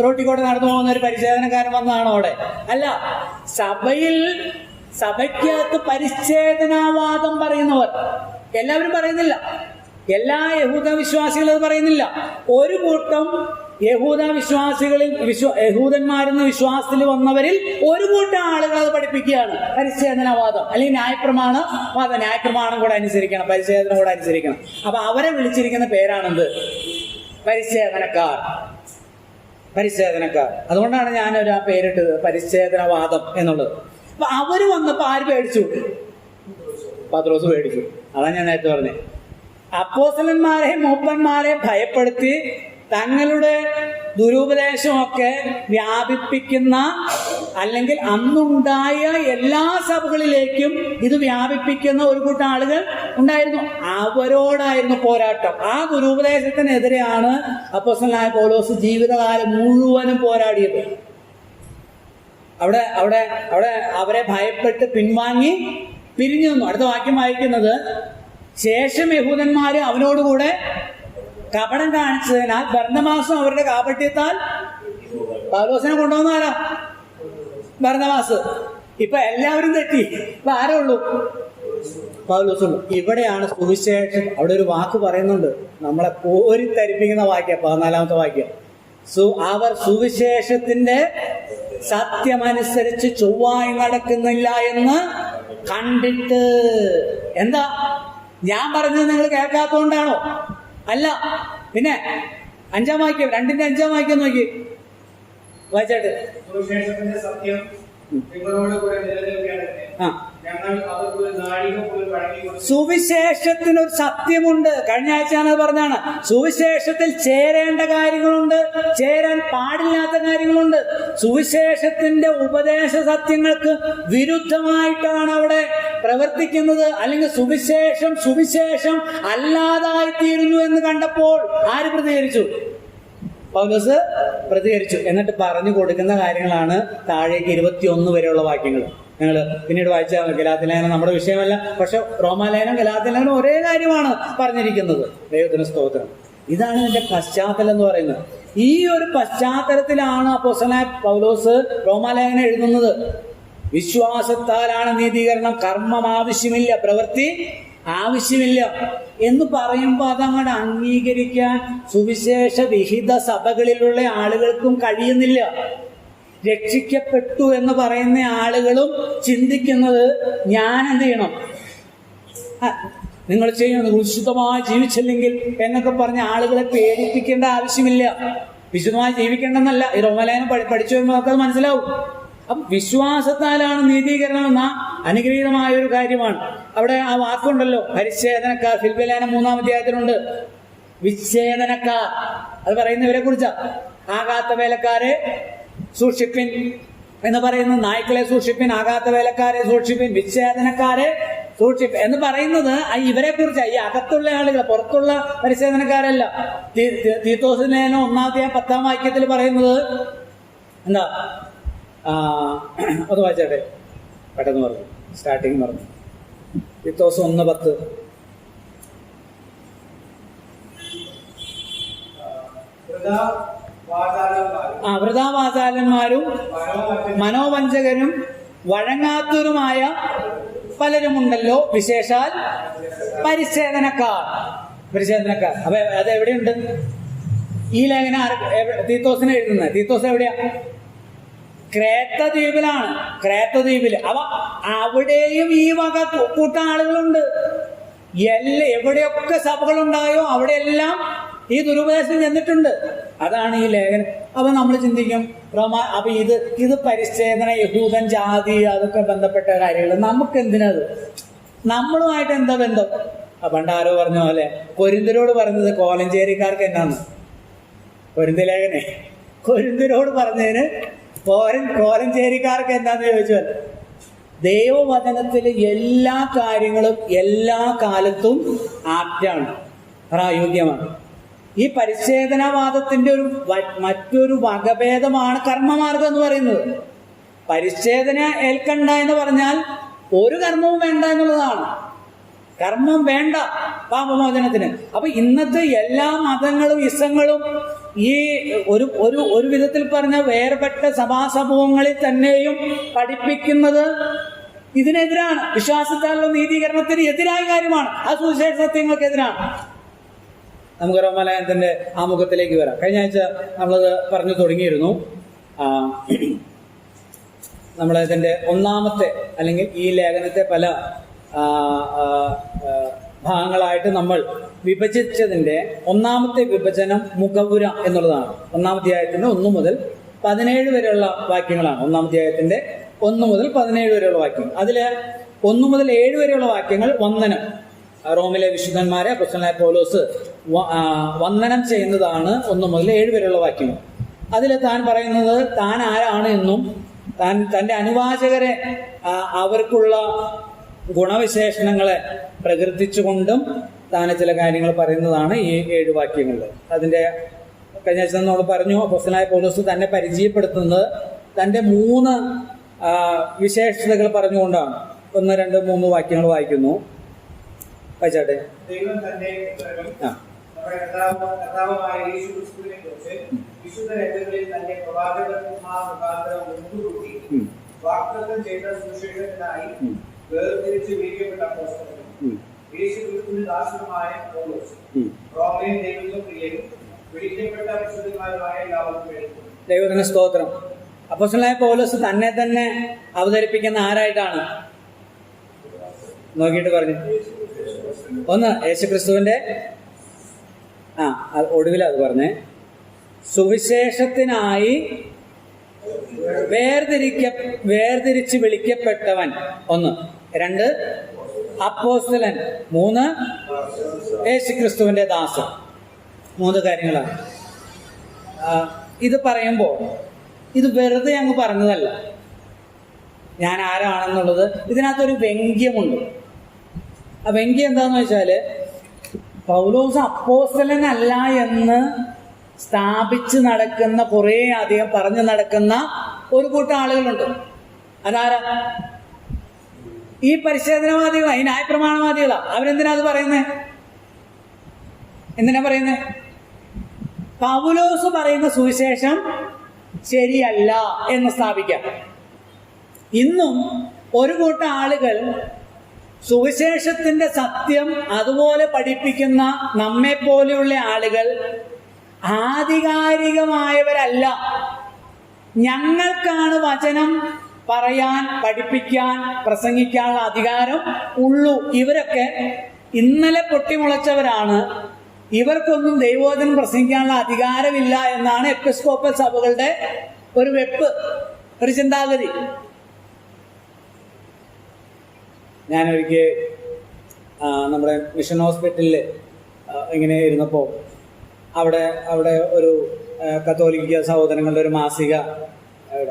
[SPEAKER 1] റോട്ടിക്കോട്ട് നടന്നു പോകുന്ന ഒരു പരിച്ഛേദനക്കാരൻ വന്നതാണോ അവിടെ? അല്ല. സഭയ്ക്കകത്ത് പരിച്ഛേദനാവാദം പറയുന്നവർ എല്ലാവരും പറയുന്നില്ല, എല്ലാ യഹൂദ വിശ്വാസികളും അത് പറയുന്നില്ല. ഒരു കൂട്ടം യഹൂദന്മാരെന്ന വിശ്വാസത്തിൽ വന്നവരിൽ ഒരു കൂട്ടം ആളുകൾ അത് പഠിപ്പിക്കുകയാണ്. പരിച്ഛേദനവാദം അല്ലെങ്കിൽ ന്യായപ്രമാണവാദം. ന്യായപ്രമാണം കൂടെ അനുസരിക്കണം, പരിച്ഛേദന കൂടെ അനുസരിക്കണം. അപ്പൊ അവരെ വിളിച്ചിരിക്കുന്ന പേരാണെന്ത്? പരിച്ഛേദനക്കാർ. അതുകൊണ്ടാണ് ഞാനൊരു ആ പേരിട്ടത്, പരിച്ഛേദനവാദം എന്നുള്ളത്. അപ്പൊ അവര് വന്നപ്പോ ആര് പേടിച്ചു? പത്രോസ് പേടിച്ചു. അതാണ് ഞാൻ നേരത്തെ പറഞ്ഞത്. അപ്പോസ്തലന്മാരെ മൂപ്പന്മാരെ ഭയപ്പെടുത്തി തങ്ങളുടെ ദുരുപദേശമൊക്കെ വ്യാപിപ്പിക്കുന്ന, അല്ലെങ്കിൽ അന്നുണ്ടായ എല്ലാ സഭകളിലേക്കും ഇത് വ്യാപിപ്പിക്കുന്ന ഒരു കൂട്ടം ആളുകൾ ഉണ്ടായിരുന്നു. അവരോടായിരുന്നു പോരാട്ടം. ആ ദുരുപദേശത്തിനെതിരെയാണ് അപ്പോസ്തലനായ പൗലോസ് ജീവിതകാലം മുഴുവനും പോരാടിയത്. അവിടെ അവരെ ഭയപ്പെട്ട് പിൻവാങ്ങി പിരിഞ്ഞു നിന്നു. അടുത്ത വാക്യം വായിക്കുന്നത്, ശേഷം യഹൂദന്മാര് അവനോടുകൂടെ കപടം കാണിച്ചതിനാൽ ബർന്നബാസും അവരുടെ കാപട്യത്താൽ പൗലോസിനെ കൊണ്ടുവന്നാരാ? ബർന്നബാസ്. ഇപ്പൊ എല്ലാവരും തെറ്റി. ഇപ്പൊ ആരേ ഉള്ളൂ? പൗലോസുള്ളൂ. ഇവിടെയാണ് സുവിശേഷം. അവിടെ ഒരു വാക്ക് പറയുന്നുണ്ട്, നമ്മളെ കോരിത്തരിപ്പിക്കുന്ന വാക്യം, 14-ാമത്തെ വാക്യം. അവർ സുവിശേഷത്തിന്റെ സത്യമനുസരിച്ച് ചൊവ്വായി നടക്കുന്നില്ല എന്ന് കണ്ടിട്ട്. എന്താ? ഞാൻ പറഞ്ഞത് നിങ്ങൾ കേൾക്കാത്തതുകൊണ്ടാണോ? അല്ല. പിന്നെ 5-ാം വാക്യം, 2-ന്റെ 5-ാം വാക്യം നോക്കി വായിച്ചാട്ട്.
[SPEAKER 2] സുവിശേഷത്തിന്റെ സത്യം നിങ്ങളോട് കൂടെ നിലനിൽക്കുകയാണെങ്കിൽ ഞാൻ ഞങ്ങൾ അവർക്ക് നാഴിക പോലും വഴങ്ങി.
[SPEAKER 1] സുവിശേഷത്തിനൊരു സത്യമുണ്ട്. കഴിഞ്ഞ ആഴ്ച ഞാനത് പറഞ്ഞാണ്. സുവിശേഷത്തിൽ ചേരേണ്ട കാര്യങ്ങളുണ്ട്, ചേരാൻ പാടില്ലാത്ത കാര്യങ്ങളുണ്ട്. സുവിശേഷത്തിന്റെ ഉപദേശ സത്യങ്ങൾക്ക് വിരുദ്ധമായിട്ടാണ് അവിടെ പ്രവർത്തിക്കുന്നത്. അല്ലെങ്കിൽ സുവിശേഷം അല്ലാതായിത്തീരുന്നു എന്ന് കണ്ടപ്പോൾ ആര് പ്രതികരിച്ചു? പൗലോസ് പ്രതികരിച്ചു. എന്നിട്ട് പറഞ്ഞു കൊടുക്കുന്ന കാര്യങ്ങളാണ് താഴേക്ക് 21 വരെയുള്ള വാക്യങ്ങൾ. ഞങ്ങൾ പിന്നീട് വായിച്ചാൽ ഗലാത്യലേഖനം നമ്മുടെ വിഷയമല്ല, പക്ഷെ റോമാലേഖനം ഗലാത്യലേഖനം ഒരേ കാര്യമാണ് പറഞ്ഞിരിക്കുന്നത്. ദൈവത്തിന് സ്തോത്രം. ഇതാണ് ഇതിന്റെ പശ്ചാത്തലം എന്ന് പറയുന്നത്. ഈ ഒരു പശ്ചാത്തലത്തിലാണ് അപ്പോസ്തലനായ പൗലോസ് റോമാലേഖനം എഴുതുന്നത്. വിശ്വാസത്താലാണ് നീതീകരണം, കർമ്മം ആവശ്യമില്ല, പ്രവൃത്തി ആവശ്യമില്ല എന്ന് പറയുമ്പോൾ അതങ്ങോട്ട് അംഗീകരിക്കാൻ സുവിശേഷ വിഹിത സഭകളിലുള്ള ആളുകൾക്കും കഴിയുന്നില്ല. രക്ഷിക്കപ്പെട്ടു എന്ന് പറയുന്ന ആളുകളും ചിന്തിക്കുന്നത് ഞാൻ എന്ത് ചെയ്യണം, നിങ്ങൾ ചെയ്യണം, വിശുദ്ധമായി ജീവിച്ചില്ലെങ്കിൽ എന്നൊക്കെ പറഞ്ഞ ആളുകളെ പേടിപ്പിക്കേണ്ട ആവശ്യമില്ല. വിശുദ്ധമായി ജീവിക്കേണ്ടെന്നല്ല, ഈ റോമാലേഖനം പഠിച്ചു വരുമ്പോൾ നമുക്കത് മനസ്സിലാവും. അപ്പം വിശ്വാസത്താലാണ് നീതീകരണം എന്ന അനുഗ്രഹീതമായ ഒരു കാര്യമാണ്. അവിടെ ആ വാക്കുണ്ടല്ലോ, പരിച്ഛേദനക്കാർ. ഫിലിപ്പിലേഖനം 3-ാം അധ്യായത്തിലുണ്ട് വിച്ഛേദനക്കാർ. അത് പറയുന്നവരെ കുറിച്ചാ. ആകാത്ത വേലക്കാരെ സൂക്ഷിപ്പിൻ എന്ന് പറയുന്നത്, നായ്ക്കളെ സൂക്ഷിപ്പിൻ, ആകാത്ത വേലക്കാരെ സൂക്ഷിപ്പിൻ, വിച്ഛേദനക്കാരെ സൂക്ഷിപ്പിൻ എന്ന് പറയുന്നത് ഇവരെ കുറിച്ചാണ്. ഈ അകത്തുള്ള ആളുകൾ, പുറത്തുള്ള പരിച്ഛേദനക്കാരല്ല. തീത്തോസിന്റെ 1-ാം അധ്യായം 10-ാം വാക്യത്തിൽ പറയുന്നത് എന്താ? അത് വായിച്ചാട്ടെ, പെട്ടെന്ന് പറഞ്ഞു, സ്റ്റാർട്ടിങ് പറഞ്ഞു. തീത്തോസ് 1:10. വൃഥാവാചാലന്മാരും മനോവഞ്ചകരും വഴങ്ങാത്തവരുമായ പലരുമുണ്ടല്ലോ, വിശേഷാൽ പരിച്ഛേദനക്കാർ. അപ്പൊ അത് എവിടെയുണ്ട്? ഈ ലേഖനം തീത്തോസിനെ എഴുതുന്നത്. തീത്തോസ് എവിടെയാ? ക്രേത്ത ദ്വീപിലാണ്. ക്രേത്ത ദ്വീപില്. അവിടെയും ഈ വക കൂട്ടം ആളുകളുണ്ട്. എവിടെയൊക്കെ സഭകളുണ്ടായോ അവിടെയെല്ലാം ഈ ദുരുപദേശം ചെന്നിട്ടുണ്ട്. അതാണ് ഈ ലേഖനം. അപ്പൊ നമ്മൾ ചിന്തിക്കും, അപ്പൊ ഇത് പരിച്ഛേദന, യഹൂദൻ, ജാതി, അതൊക്കെ ബന്ധപ്പെട്ട കാര്യങ്ങൾ. നമുക്ക് എന്തിനത്? നമ്മളുമായിട്ട് എന്താ ബന്ധം? പണ്ട് ആരോ പറഞ്ഞ പോലെ കൊരിന്ത്യരോട് പറഞ്ഞത് കോലഞ്ചേരിക്കാർക്ക് എന്നാന്ന്. കൊരിന്ത്യ ലേഖനെ കൊരിന്ത്യരോട് പറഞ്ഞതിന് കോലഞ്ചേരിക്കാർക്ക് എന്താന്ന് ചോദിച്ചാൽ, ദൈവവചനത്തിലെ എല്ലാ കാര്യങ്ങളും എല്ലാ കാലത്തും ആപ്റ്റാണ്, പ്രായോഗികമാണ്. ഈ പരിച്ഛേദനവാദത്തിന്റെ മറ്റൊരു വകഭേദമാണ് കർമ്മമാർഗം എന്ന് പറയുന്നത്. പരിച്ഛേദന ഏൽക്കണ്ട എന്ന് പറഞ്ഞാൽ ഒരു കർമ്മവും വേണ്ട എന്നുള്ളതാണ്. കർമ്മം വേണ്ട പാപമോചനത്തിന്. അപ്പൊ ഇന്നത്തെ എല്ലാ മതങ്ങളും ഇസങ്ങളും ഈ ഒരു വിധത്തിൽ പറഞ്ഞ വേർപെട്ട സഭാസമൂഹങ്ങളിൽ തന്നെയും പഠിപ്പിക്കുന്നത് ഇതിനെതിരാണ്. വിശ്വാസത്താലുള്ള നീതീകരണത്തിന് എതിരായ കാര്യമാണ്. ആ സുവിശേഷ സത്യങ്ങൾക്കെതിരാണ്. നമുക്ക് റോമാലേഖനത്തിന്റെ ആമുഖത്തിലേക്ക് വരാം. കഴിഞ്ഞ ആഴ്ച നമ്മളത് പറഞ്ഞു തുടങ്ങിയിരുന്നു. നമ്മളതിന്റെ ഒന്നാമത്തെ, അല്ലെങ്കിൽ ഈ ലേഖനത്തെ പല ഭാഗങ്ങളായിട്ട് നമ്മൾ വിഭജിച്ചതിന്റെ ഒന്നാമത്തെ വിഭജനം മുഖപുര എന്നുള്ളതാണ്. 1-ാം അധ്യായത്തിന്റെ 1 മുതൽ 17 വരെയുള്ള വാക്യങ്ങളാണ്. 1-ാം അധ്യായത്തിന്റെ 1 മുതൽ 17 വരെയുള്ള വാക്യങ്ങൾ. അതില് 1 മുതൽ 7 വരെയുള്ള വാക്യങ്ങൾ വന്ദനം. റോമിലെ വിശുദ്ധന്മാരെ അപ്പോസ്തലനായ പൗലോസ് വന്ദനം ചെയ്യുന്നതാണ് 1 മുതൽ 7 വരെയുള്ള വാക്യങ്ങൾ. അതിൽ താൻ പറയുന്നത് താൻ ആരാണ് എന്നും തൻ്റെ അനുവാചകരെ അവർക്കുള്ള ഗുണവിശേഷണങ്ങളെ പ്രകീർത്തിച്ചുകൊണ്ടും താൻ ചില കാര്യങ്ങൾ പറയുന്നതാണ് ഈ 7 വാക്യങ്ങളിൽ. അതിൻ്റെ കഴിഞ്ഞ ആഴ്ച നമ്മൾ പറഞ്ഞു, അപ്പോസ്തലനായ പൗലോസ് തന്നെ പരിചയപ്പെടുത്തുന്നത് തൻ്റെ 3 വിശേഷതകൾ പറഞ്ഞുകൊണ്ടാണ്. 1, 2, 3 വാക്യങ്ങൾ വായിക്കുന്നു. വായിച്ചാട്ടെ.
[SPEAKER 2] ദൈവം തന്റെ നമ്മുടെ കർത്താവായ യേശു ക്രിസ്തുവിനെ കുറിച്ച് വിശുദ്ധ രേഖകളിൽ തന്റെ പ്രവാചകന്മാർ മുഖാന്തരം മുൻകൂട്ടി വാഗ്ദത്തം ചെയ്ത സുവിശേഷത്തിനായി വേർതിരിച്ച് വിളിക്കപ്പെട്ട അപ്പോസ്തലനും യേശു ക്രിസ്തുവിന്റെ ദാസനുമായ പൗലോസ്, റോമയിലെ ദൈവത്തിന്റെ പ്രിയനും വിളിക്കപ്പെട്ട വിശുദ്ധന്മാരുമായ എല്ലാവർക്കും എഴുതുന്നു.
[SPEAKER 1] ദൈവത്തിന് സ്തോത്രം. അപ്പോസ്തലനായ പൗലോസ് തന്നെ തന്നെ അവതരിപ്പിക്കുന്ന ആരായിട്ടാണ്? നോക്കിയിട്ട് പറഞ്ഞു. ഒന്ന്, യേശുക്രിസ്തുവിന്റെ ഒടുവിൽ അത് പറഞ്ഞേ, സുവിശേഷത്തിനായി വേർതിരിച്ച് വിളിക്കപ്പെട്ടവൻ. 1. 2 അപ്പോസ്തലൻ, 3 യേശുക്രിസ്തുവിന്റെ ദാസൻ. 3 കാര്യങ്ങളാണ്. ഇത് പറയുമ്പോൾ ഇത് വെറുതെ അങ്ങ് പറഞ്ഞതല്ല. ഞാൻ ആരാണെന്നുള്ളത് ഇതിനകത്തൊരു വ്യംഗ്യമുണ്ട്. ആ വ്യംഗ്യം എന്താന്ന് വെച്ചാല്, പൗലോസ് അപ്പോസ്തലനല്ല എന്ന് സ്ഥാപിച്ച് നടക്കുന്ന കുറേ അധികം പറഞ്ഞു നടക്കുന്ന ഒരു കൂട്ടം ആളുകളുണ്ട്. അതാരാ? ഈ പരിശോധനവാദികളാ, ഈ ന്യായപ്രമാണവാദികളാ. അവരെന്തിനാ അത് പറയുന്നത്? എന്തിനാ പറയുന്നത്? പൗലോസ് പറയുന്ന സുവിശേഷം ശരിയല്ല എന്ന് സ്ഥാപിക്കാം. ഇന്നും ഒരു കൂട്ടം ആളുകൾ സുവിശേഷത്തിന്റെ സത്യം അതുപോലെ പഠിപ്പിക്കുന്ന നമ്മെ പോലെയുള്ള ആളുകൾ ആധികാരികമായവരല്ല, ഞങ്ങൾക്കാണ് വചനം പറയാൻ, പഠിപ്പിക്കാൻ, പ്രസംഗിക്കാനുള്ള അധികാരം ഉള്ളൂ, ഇവരൊക്കെ ഇന്നലെ പൊട്ടിമുളച്ചവരാണ്, ഇവർക്കൊന്നും ദൈവവചനം പ്രസംഗിക്കാനുള്ള അധികാരമില്ല എന്നാണ് എപ്പിസ്കോപ്പൽ സഭകളുടെ ഒരു വെപ്പ്, ഒരു ചിന്താഗതി. ഞാനൊരിക്കൽ നമ്മുടെ മിഷൻ ഹോസ്പിറ്റലിൽ ഇങ്ങനെ ഇരുന്നപ്പോൾ അവിടെ ഒരു കത്തോലിക്ക സഹോദരങ്ങളുടെ ഒരു മാസിക,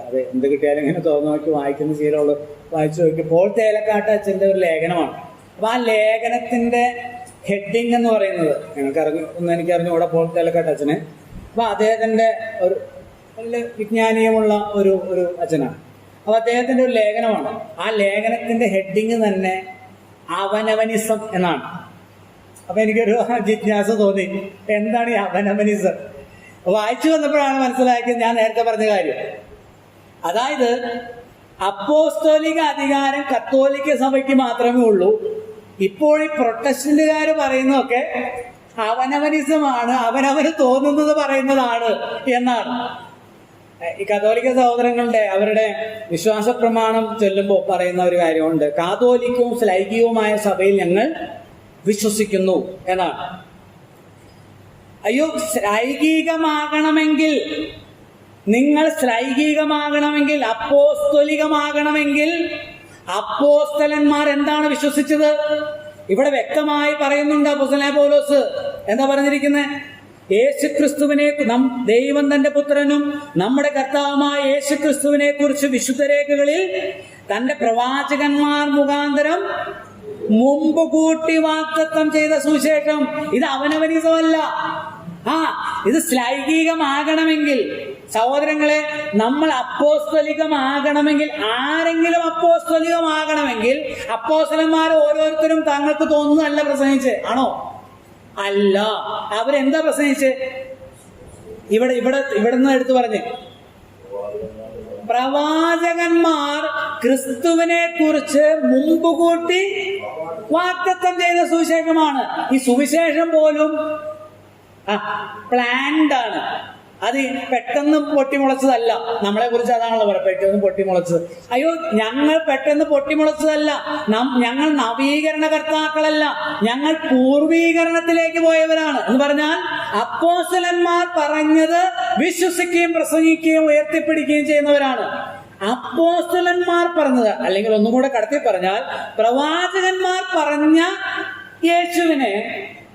[SPEAKER 1] അത് എന്ത് കിട്ടിയാലും ഇങ്ങനെ തുറന്നു നോക്കി വായിക്കുന്ന ശീലമുള്ളൂ, വായിച്ചു നോക്കി പോൾ തേലക്കാട്ട് അച്ഛൻ്റെ ഒരു ലേഖനമാണ്. അപ്പം ആ ലേഖനത്തിൻ്റെ ഹെഡിങ് എന്ന് പറയുന്നത് എനിക്കറിഞ്ഞൂടെ പോൾ തേലക്കാട്ട് അച്ഛന്. അപ്പം അദ്ദേഹത്തിൻ്റെ ഒരു നല്ല വിജ്ഞാനീയമുള്ള ഒരു അച്ഛനാണ്. അപ്പോൾ അദ്ദേഹത്തിൻ്റെ ഒരു ലേഖനമാണ്. ആ ലേഖനത്തിൻ്റെ ഹെഡിങ് തന്നെ അവനവനിസം എന്നാണ്. അപ്പം എനിക്കൊരു ജിജ്ഞാസ തോന്നി, എന്താണ് ഈ അവനവനിസം? വായിച്ചു വന്നപ്പോഴാണ് മനസ്സിലാക്കിയത് ഞാൻ നേരത്തെ പറഞ്ഞ കാര്യം. അതായത് അപ്പോസ്തോലിക അധികാരം കത്തോലിക്ക സഭയ്ക്ക് മാത്രമേ ഉള്ളൂ. ഇപ്പോൾ ഈ പ്രൊട്ടസ്റ്റന്റുകാർ പറയുന്നതൊക്കെ അവനവനിസമാണ്, അവനവന് തോന്നുന്നത് പറയുന്നതാണ് എന്നാണ്. ഈ കത്തോലിക്ക സഹോദരങ്ങളുടെ അവരുടെ വിശ്വാസ പ്രമാണം ചൊല്ലുമ്പോൾ പറയുന്ന ഒരു കാര്യമുണ്ട്, കാതോലിക്കവും ശ്ലൈകികവുമായ സഭയിൽ ഞങ്ങൾ വിശ്വസിക്കുന്നു എന്നാണ്. അയ്യോ, ശ്ലൈകികമാകണമെങ്കിൽ, നിങ്ങൾ ശ്ലൈകികമാകണമെങ്കിൽ, അപ്പോസ്തോലികമാകണമെങ്കിൽ അപ്പോസ്തലന്മാർ എന്താണ് വിശ്വസിച്ചത്? ഇവിടെ വ്യക്തമായി പറയുന്നുണ്ട്. അപ്പോസ്തലനായ പൗലോസ് എന്താ പറഞ്ഞിരിക്കുന്നത്? യേശുക്രിസ്തുവിനെ, ദൈവം തന്റെ പുത്രനും നമ്മുടെ കർത്താവുമായ യേശുക്രിസ്തുവിനെ കുറിച്ച് വിശുദ്ധരേഖകളിൽ തന്റെ പ്രവാചകന്മാർ മുഖാന്തരം മുമ്പ് കൂട്ടി വാഗ്ദത്തം ചെയ്ത സുവിശേഷം. ഇത് അവനവനിസമല്ല. ഇത് ശ്ലൈകികമാകണമെങ്കിൽ, സഹോദരങ്ങളെ, നമ്മൾ അപ്പോസ്തലികമാകണമെങ്കിൽ, ആരെങ്കിലും അപ്പോസ്തലികമാകണമെങ്കിൽ അപ്പോസ്തലന്മാർ ഓരോരുത്തരും തങ്ങൾക്ക് തോന്നുന്നതല്ല പ്രസംഗിച്ച്, ആണോ? അല്ല. അവരെന്താ പ്രസംഗിച്ച്? ഇവിടുന്ന് എടുത്തു പറഞ്ഞ്, പ്രവാചകന്മാർ ക്രിസ്തുവിനെ കുറിച്ച് മുമ്പ് കൂട്ടി വാഗ്ദത്തം ചെയ്ത സുവിശേഷമാണ്. ഈ സുവിശേഷം പോലും പ്ലാൻഡ് ആണ്. അത് പെട്ടെന്ന് പൊട്ടിമുളച്ചതല്ല. നമ്മളെ കുറിച്ച് അതാണല്ലോ പറയുക, പെട്ടെന്ന് പൊട്ടിമുളച്ചത്. അയ്യോ, ഞങ്ങൾ പെട്ടെന്ന് പൊട്ടിമുളച്ചതല്ല. ഞങ്ങൾ നവീകരണകർത്താക്കളല്ല, ഞങ്ങൾ പൂർവീകരണത്തിലേക്ക് പോയവരാണ്. എന്ന് പറഞ്ഞാൽ അപ്പോസ്തലന്മാർ പറഞ്ഞത് വിശ്വസിക്കുകയും പ്രസംഗിക്കുകയും ഉയർത്തിപ്പിടിക്കുകയും ചെയ്യുന്നവരാണ്. അപ്പോസ്തലന്മാർ പറഞ്ഞത്, അല്ലെങ്കിൽ ഒന്നും കൂടെ കടത്തി പറഞ്ഞാൽ പ്രവാചകന്മാർ പറഞ്ഞ യേശുവിനെ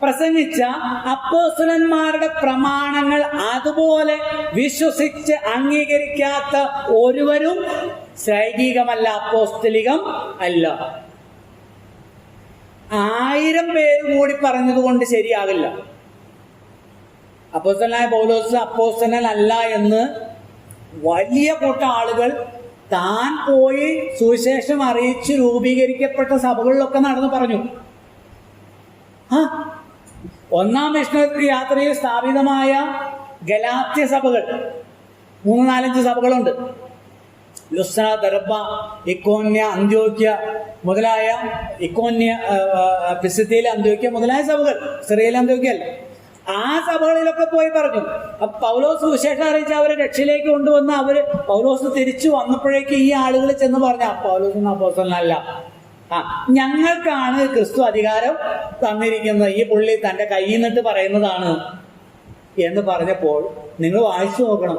[SPEAKER 1] പ്രസംഗിച്ച അപ്പോസ്തലന്മാരുടെ പ്രമാണങ്ങൾ അതുപോലെ വിശ്വസിച്ച് അംഗീകരിക്കാത്ത ഒരുവരും ശ്ലൈകികമല്ല, അപ്പോസ്തലികം അല്ല. 1000 പേര് കൂടി പറഞ്ഞതുകൊണ്ട് ശരിയാകില്ല. അപ്പോസ്തലനായ പൗലോസ് അപ്പോസ്തലനല്ല എന്ന് വലിയ കൂട്ടം ആളുകൾ താൻ പോയി സുവിശേഷം അറിയിച്ച് രൂപീകരിക്കപ്പെട്ട സഭകളിലൊക്കെ നടന്നു പറഞ്ഞു. ഒന്നാം മിഷണറി യാത്രയിൽ സ്ഥാപിതമായ ഗലാത്യ സഭകൾ 3-4 സഭകളുണ്ട്. ലുസ്ത്ര, ദർബ, ഇക്കോന്യ, അന്ത്യോക്യ മുതലായ, ഇക്കോന്യ, പിസിദ്യയിലെ അന്ത്യോക്യ മുതലായ സഭകൾ, സിറിയയിലെ അന്ത്യോക്യ അല്ല. ആ സഭകളിലൊക്കെ പോയി പറഞ്ഞു. പൗലോസ് സുവിശേഷം അറിയിച്ച് അവരെ രക്ഷയിലേക്ക് കൊണ്ടുവന്ന് പൗലോസ് തിരിച്ചു വന്നപ്പോഴേക്ക് ഈ ആളുകൾ ചെന്ന് പറഞ്ഞു, പൗലോസ് അപ്പോസ്തലനല്ല, ഞങ്ങൾക്കാണ് ക്രിസ്തു അധികാരം തന്നിരിക്കുന്നത്, ഈ പുള്ളി തന്റെ കയ്യിൽ നിന്നിട്ട് പറയുന്നതാണ് എന്ന് പറഞ്ഞപ്പോൾ നിങ്ങൾ വായിച്ചു നോക്കണം.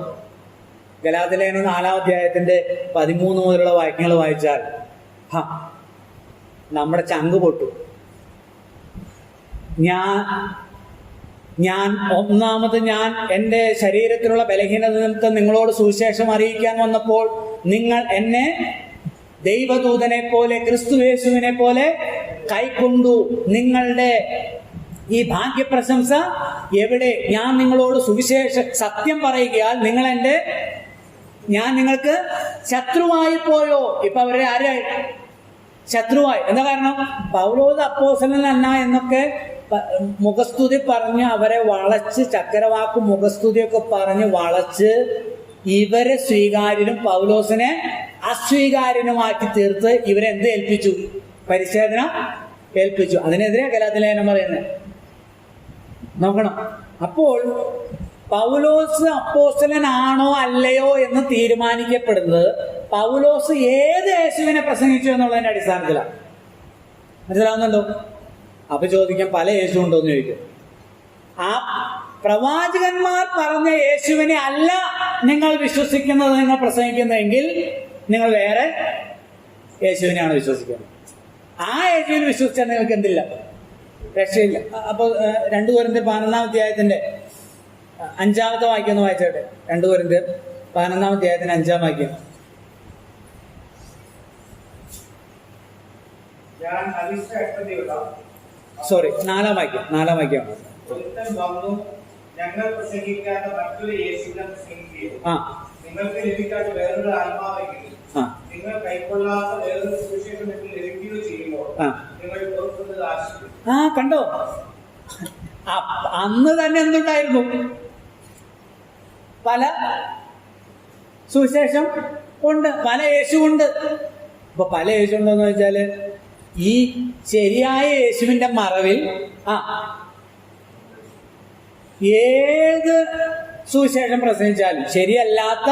[SPEAKER 1] ഗലാത്യലേഖനം 4-ാം അധ്യായത്തിന്റെ 13 മുതലുള്ള വാക്യങ്ങൾ വായിച്ചാൽ നമ്മുടെ ചങ്ക് പൊട്ടും. ഞാൻ എൻ്റെ ശരീരത്തിലുള്ള ബലഹീനത നിമിത്തം നിങ്ങളോട് സുവിശേഷം അറിയിക്കാൻ വന്നപ്പോൾ നിങ്ങൾ എന്നെ ദൈവദൂതനെ പോലെ ക്രിസ്തുയേശുവിനെ പോലെ കൈക്കൊണ്ടു. നിങ്ങളുടെ ഈ ഭാഗ്യപ്രശംസ എവിടെ? ഞാൻ നിങ്ങളോട് സത്യം പറയുകയാൽ ഞാൻ നിങ്ങൾക്ക് ശത്രുവായി പോയോ? ഇപ്പൊ അവരെ ആരായി? ശത്രുവായി. എന്താ കാരണം? പൗലോസ് അപ്പോസ്തലനല്ല എന്നൊക്കെ മുഖസ്തുതി പറഞ്ഞ് അവരെ വളച്ച്, ചക്കരവാക്കും മുഖസ്തുതിയൊക്കെ പറഞ്ഞ് വളച്ച് ഇവരെ സ്വീകാര്യനും പൗലോസിനെ അസ്വീകാര്യനുമാക്കി തീർത്ത് ഇവരെന്ത് ഏൽപ്പിച്ചു? പരിച്ഛേദന ഏൽപ്പിച്ചു. അതിനെതിരെ ഗലാത്യലേഖനം പറയുന്നത് നോക്കണം. അപ്പോൾ പൗലോസ് അപ്പോസ്തലനാണോ അല്ലയോ എന്ന് തീരുമാനിക്കപ്പെടുന്നത് പൗലോസ് ഏത് യേശുവിനെ പ്രസംഗിച്ചു എന്നുള്ളതിന്റെ അടിസ്ഥാനത്തിലാണ്. മനസ്സിലാവുന്നുണ്ടോ? അപ്പൊ ചോദിക്കാം, പല യേശു ഉണ്ടോ എന്ന് ചോദിക്കും. ആ പ്രവാചകന്മാർ പറഞ്ഞ യേശുവിനെ അല്ല നിങ്ങൾ വിശ്വസിക്കുന്നത്, നിങ്ങൾ പ്രസംഗിക്കുന്നതെങ്കിൽ നിങ്ങൾ വേറെ യേശുവിനെയാണ് വിശ്വസിക്കുന്നത്. ആ യേശുവിനെ വിശ്വസിച്ചാൽ നിങ്ങൾക്ക് എന്തില്ല? രക്ഷയില്ല. അപ്പൊ 2 കൊരിന്ത്യർ 11-ാം അധ്യായത്തിന്റെ 5-ാമത്തെ വാക്യം ഒന്ന് വായിച്ചോട്ടെ. 2 കൊരിന്ത്യർ 11-ാം അധ്യായത്തിന്റെ 5-ാം വാക്യം. സോറി, 4-ാം വാക്യം.
[SPEAKER 2] ഞങ്ങൾ പ്രസംഗിക്കാത്ത മറ്റൊരു യേശുവിനെ പ്രസംഗിക്കുകയും നിങ്ങൾക്ക് ലഭിക്കാത്ത വേറൊരു ആത്മാവെങ്കിലും നിങ്ങൾ കൈക്കൊള്ളാത്ത വേറൊരു സുവിശേഷം നിങ്ങൾക്ക് ലഭിക്കുകയോ ചെയ്യുമ്പോൾ നിങ്ങൾ പുറത്തുനിന്ന് ആശിക്കും.
[SPEAKER 1] കണ്ടോ? അന്ന് തന്നെ എന്തുണ്ടായിരുന്നു? പല സുവിശേഷം ഉണ്ട്, പല യേശു ഉണ്ട്. ഇപ്പൊ പല യേശു ഉണ്ടോന്ന് വെച്ചാല് ഈ ശരിയായ യേശുവിന്റെ മറവിൽ ഏത് സുവിശേഷം പ്രസംഗിച്ചാലും, ശരിയല്ലാത്ത